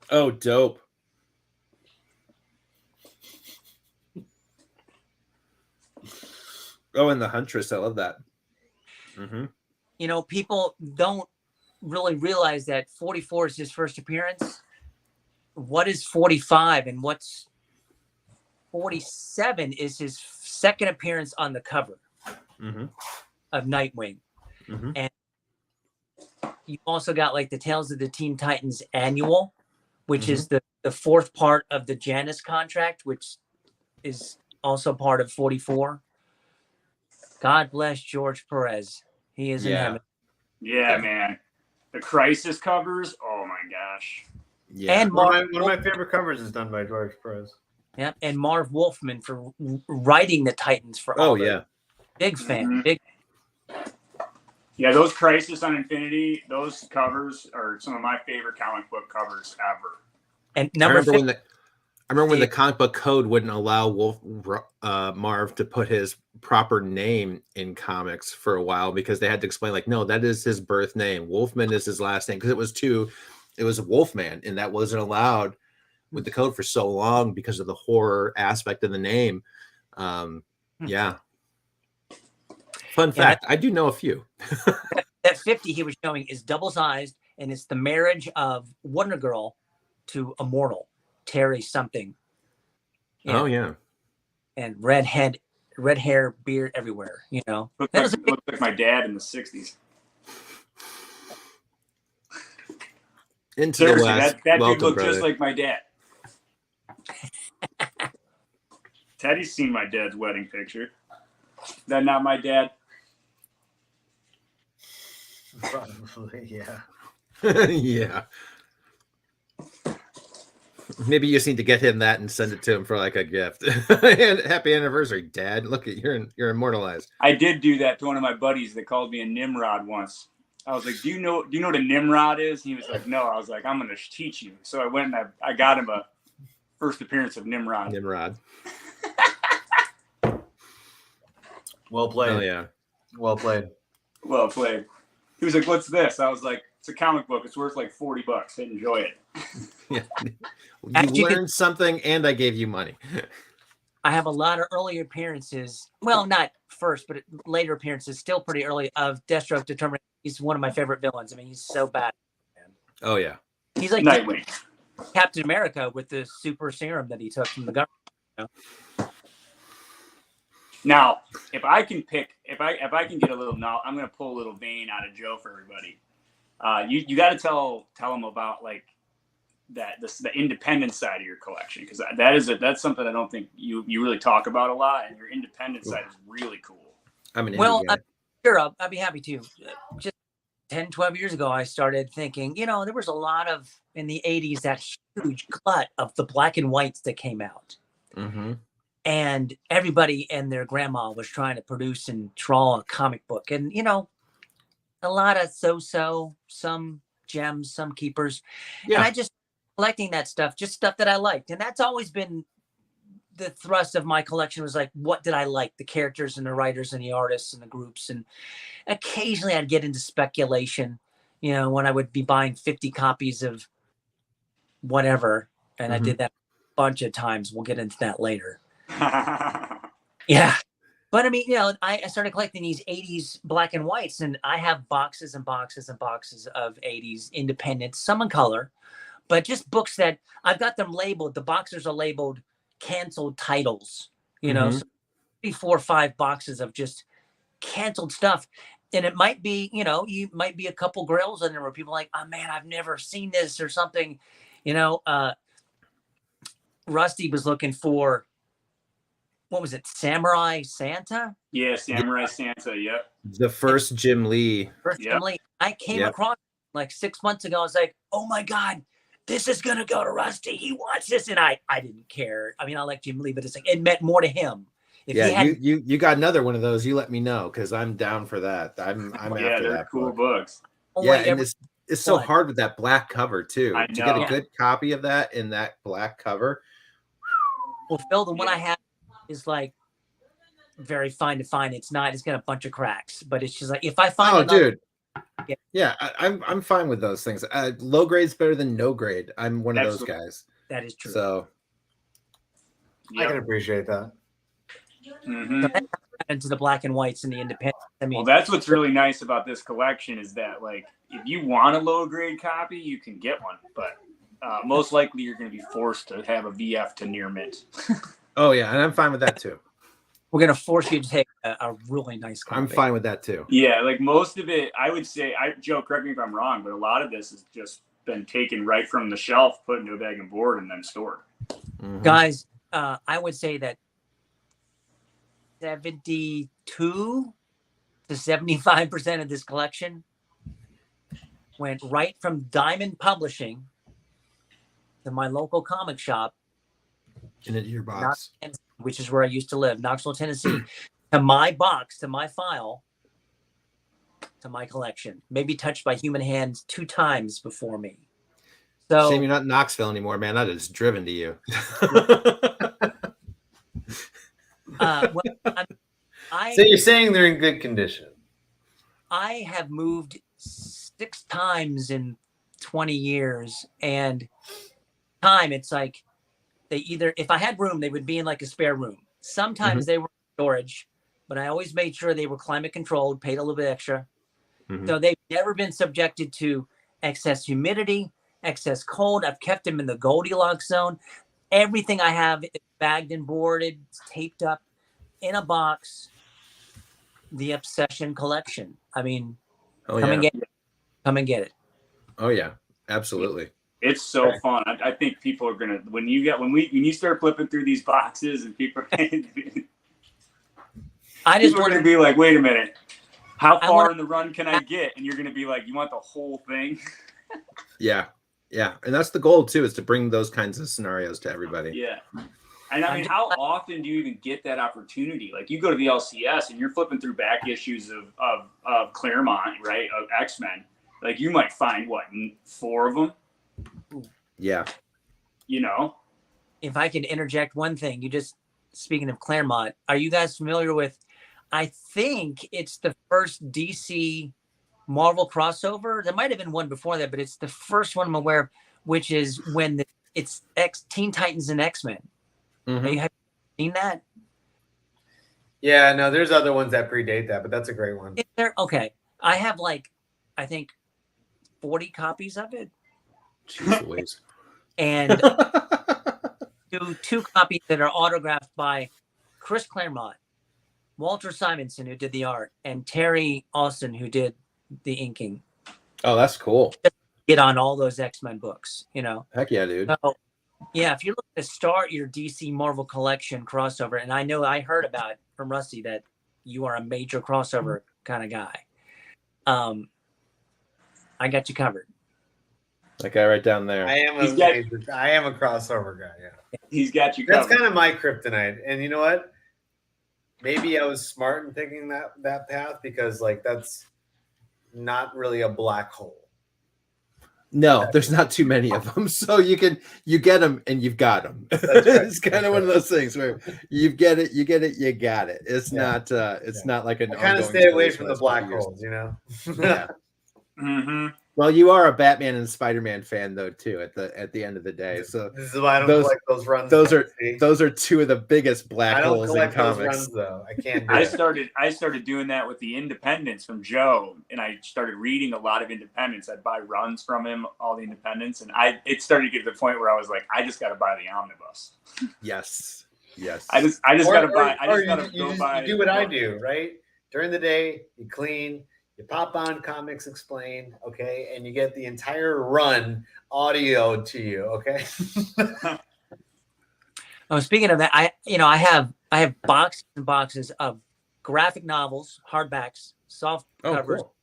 Oh, dope. Oh, and the Huntress. I love that. Mm-hmm. People don't really realize that 44 is his first appearance. What is 45 and what's 47 is his second appearance on the cover of Nightwing. Mm-hmm. And you also got like the Tales of the Teen Titans annual, which is the 4th part of the Janus contract, which is also part of 44. God bless George Perez. He is in heaven. Yeah, man. The Crisis covers. Oh my gosh. Yeah. And one of my favorite covers is done by George Perez. Yeah, and Marv Wolfman for writing the Titans for all. Big fan. Big. Yeah, those Crisis on Infinity, those covers are some of my favorite comic book covers ever. And I remember when the comic book code wouldn't allow Marv to put his proper name in comics for a while because they had to explain, like, no, that is his birth name. Wolfman is his last name, because it was Wolfman, and that wasn't allowed with the code for so long because of the horror aspect of the name. Yeah. Fun fact, I do know a few. That 50 he was showing is double-sized, and it's the marriage of Wonder Girl to Immortal, Terry something. Oh, yeah. And red hair, beard everywhere, Looks like my dad in the 60s. Into Seriously, the West. that Welcome, dude looked brother. just like my dad. Teddy's seen my dad's wedding picture. That not my dad? Probably, yeah. Yeah. Maybe you just need to get him that and send it to him for like a gift. And happy anniversary, Dad. Look at you're immortalized. I did do that to one of my buddies that called me a Nimrod once. I was like, do you know what a Nimrod is? He was like, no. I was like, I'm going to teach you. So I went and I got him a first appearance of Nimrod. Nimrod. Well played. Oh, yeah. Well played. Well played. He was like, "What's this?" I was like, "It's a comic book. It's worth like $40. Enjoy it." Yeah. You As you learned something, and I gave you money. I have a lot of early appearances. Well, not first, but later appearances, still pretty early, of Deathstroke Determination. He's one of my favorite villains. I mean, he's so bad. Oh yeah. He's like Nightwing. Captain America with the super serum that he took from the government. Now, if I can pick, if I can get a little, now I'm going to pull a little vein out of Joe for everybody. You got to tell them about like the independent side of your collection, because that's something I don't think you really talk about a lot, and your independent side is really cool. I'm an Well, indie guy. sure, I'll be happy to. Just 10, 12 years ago, I started thinking, there was a lot of, in the 80s, that huge glut of the black and whites that came out. Mm-hmm. And everybody and their grandma was trying to produce and draw a comic book. And, a lot of so-so, some gems, some keepers. Yeah. And I just collecting that stuff, just stuff that I liked. And that's always been the thrust of my collection, was like, what did I like? The characters and the writers and the artists and the groups. And occasionally I'd get into speculation, when I would be buying 50 copies of whatever. And I did that a bunch of times. We'll get into that later. Yeah. But I mean, I started collecting these 80s black and whites, and I have boxes and boxes and boxes of 80s independents, some in color, but just books that I've got them labeled. The boxers are labeled canceled titles, so 3, 4, 5 boxes of just canceled stuff. And it might be, you might be a couple grails in there where people are like, oh man, I've never seen this or something. Rusty was looking for, what was it, Samurai Santa? Yeah, Samurai Santa. Yep. The first Jim Lee. Jim Lee. I came across like 6 months ago. I was like, oh my God, this is going to go to Rusty. He wants this. And I didn't care. I mean, I like Jim Lee, but it's like, it meant more to him. If you got another one of those, you let me know, because I'm down for that. I'm after that. Cool books. And it's so hard with that black cover too. I to get a good copy of that in that black cover. Well, Phil, the one I have is like very fine to find. It's got a bunch of cracks, but it's just like, if I find dude. I'm fine with those things. Low grade's better than no grade. I'm one of those guys. That is true. So I can appreciate that. So into the black and whites and the independent. I mean, well, that's what's really nice about this collection, is that like, if you want a low grade copy, you can get one, but most likely you're going to be forced to have a VF to near mint. Oh yeah, and I'm fine with that too. We're going to force you to take a really nice copy. I'm fine with that too. Yeah, like most of it, I would say, Joe, correct me if I'm wrong, but a lot of this has just been taken right from the shelf, put into a bag and board, and then stored. Guys, I would say that 72 to 75% of this collection went right from Diamond Publishing to my local comic shop in your box, which is where I used to live, Knoxville, Tennessee, to my box, to my file, to my collection. Maybe touched by human hands 2 times before me. So shame you're not in Knoxville anymore, man. I'd have just driven to you. So you're saying they're in good condition? I have moved 6 times in 20 years, and it's like they either, if I had room, they would be in like a spare room. Sometimes they were storage, but I always made sure they were climate controlled, paid a little bit extra. So they've never been subjected to excess humidity, excess cold. I've kept them in the Goldilocks zone. Everything I have is bagged and boarded, taped up in a box. The Obsession collection. I mean, come and get it. Oh yeah, absolutely. It's so fun. I think people are gonna, when you start flipping through these boxes, and people are gonna be like, wait a minute, how far in the run can I get? And you're gonna be like, you want the whole thing? Yeah, and that's the goal too, is to bring those kinds of scenarios to everybody. Yeah. And I mean, how often do you even get that opportunity? Like, you go to the LCS and you're flipping through back issues of Claremont, right? Of X-Men. Like, you might find 4 of them. Yeah. If I could interject one thing, speaking of Claremont, are you guys familiar with, I think it's the first DC Marvel crossover. There might have been one before that, but it's the first one I'm aware of, which is when it's Teen Titans and X-Men. Mhm. Have you seen that? Yeah, no, there's other ones that predate that, but that's a great one. Is there? Okay. I have I think 40 copies of it. Jeez Louise. And two copies that are autographed by Chris Claremont, Walter Simonson, who did the art, and Terry Austin, who did the inking. Oh, that's cool. Get on all those X-Men books, Heck yeah, dude. So, yeah, if you're looking to start your DC Marvel collection crossover, and I know I heard about it from Rusty that you are a major crossover kind of guy. I got you covered. That guy right down there. I am a crossover guy. Yeah, He's got you covered. That's kind of my kryptonite. And you know what? Maybe I was smart in picking that path because that's not really a black hole. No, there's not too many of them, so you get them and you've got them. Right. It's kind of one of those things where you get it, you got it. It's not not like an. I kind of stay away from the black holes, Yeah. Mm-hmm. Well, you are a Batman and Spider-Man fan though too. At the end of the day, so this is why I don't collect those runs. Those are two of the biggest black holes in comics. Those runs, though. I can't. I started doing that with the Independents from Joe, and I started reading a lot of Independents. I'd buy runs from him, all the Independents, and it started to get to the point where I was like, I just got to buy the omnibus. Yes. I just got to buy. You do what I do, right? During the day, you clean. You pop on Comics Explained, okay, and you get the entire run audio to you, okay. Oh, speaking of that, I have boxes and boxes of graphic novels, hardbacks, soft covers, cool.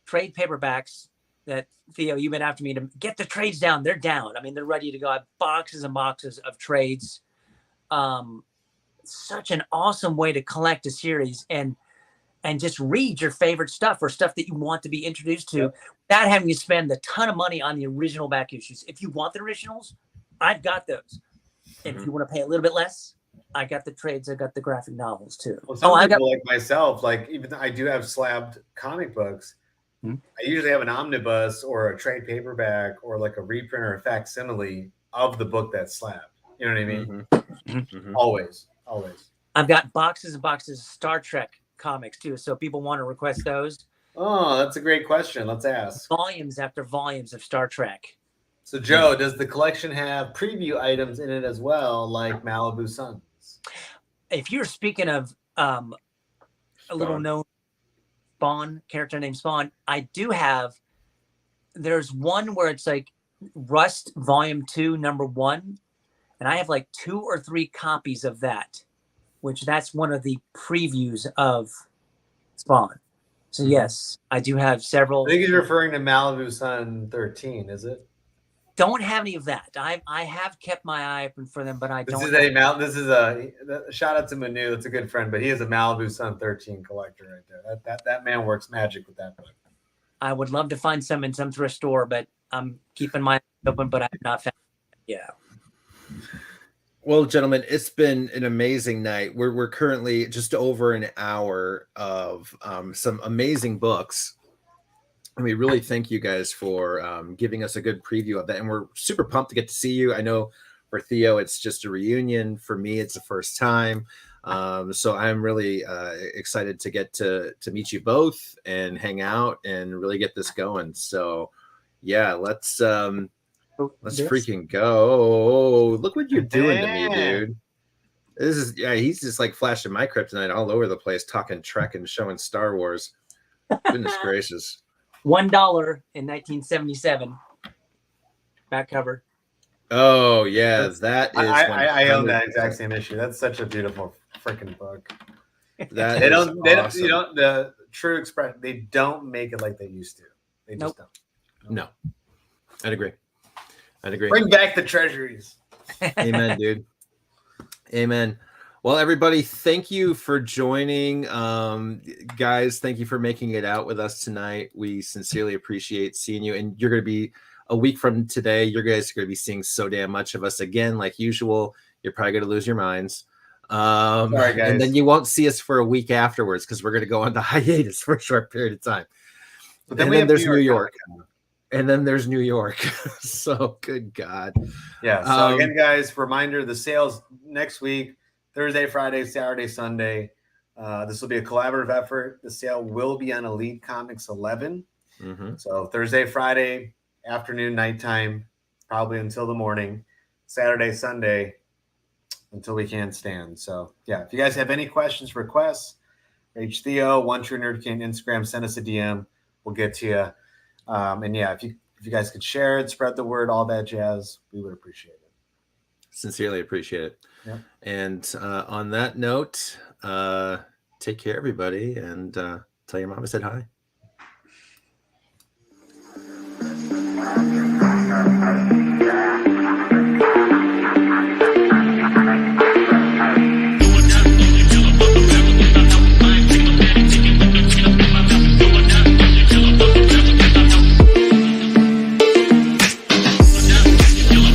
trade paperbacks. That Theo, you've been after me to get the trades down. They're down. I mean, they're ready to go. I have boxes and boxes of trades. Such an awesome way to collect a series and just read your favorite stuff or stuff that you want to be introduced to without having to spend a ton of money on the original back issues. If you want the originals, I've got those. And if you want to pay a little bit less, I got the trades. I got the graphic novels too. Well, I got like myself, even though I do have slabbed comic books, I usually have an omnibus or a trade paperback or like a reprint or a facsimile of the book that's slabbed. You know what I mean? Mm-hmm. Always. I've got boxes and boxes of Star Trek comics too, so people want to request those. Oh, that's a great question. Let's ask. Volumes after volumes of Star Trek. So, Joe, does the collection have preview items in it as well, like Malibu Suns? If you're speaking of a little known Spawn character named Spawn, I do have. There's one where it's like Rust Volume 2, number 1, and I have like 2 or 3 copies of that. Which that's one of the previews of Spawn. So yes, I do have several. I think he's referring to Malibu Sun 13, is it? Don't have any of that. I have kept my eye open for them, but This is a shout out to Manu. It's a good friend, but he is a Malibu Sun 13 collector right there. That man works magic with that book. I would love to find some in some thrift store, but I'm keeping my eye open, but I have not found it. Yeah. Well, gentlemen, it's been an amazing night. We're currently just over an hour of some amazing books. And we really thank you guys for giving us a good preview of that. And we're super pumped to get to see you. I know for Theo, it's just a reunion. For me, it's the first time. So I'm really excited to get to meet you both and hang out and really get this going. So yeah, let's freaking go. Look what you're doing to me, dude. This is he's just like flashing my kryptonite all over the place, talking Trek and showing Star Wars. Goodness gracious. $1 in 1977. Back cover. Oh yeah, that is I own that exact same issue. That's such a beautiful freaking book. That they don't the true expression, they don't make it like they used to. They just don't. No. I'd agree. Bring back the treasuries. Amen, dude. Amen. Well, everybody, thank you for joining. Guys, thank you for making it out with us tonight. We sincerely appreciate seeing you. And you're going to be a week from today. You guys are going to be seeing so damn much of us again, like usual. You're probably going to lose your minds. Sorry, guys. And then you won't see us for a week afterwards because we're going to go on the hiatus for a short period of time. But then and we then have there's New New York York. And then there's New York. So good God. Yeah. So again, guys, reminder: the sales next week, Thursday, Friday, Saturday, Sunday. This will be a collaborative effort. The sale will be on Elite Comics 11. So Thursday, Friday, afternoon, nighttime, probably until the morning. Saturday, Sunday, until we can't stand. So yeah, if you guys have any questions, requests, reach Theo, One True Nerd King, Instagram, send us a DM. We'll get to you. And yeah, if you guys could share it, spread the word, all that jazz, we would appreciate it. Sincerely appreciate it. Yep. And on that note, take care, everybody, and tell your mom I said hi.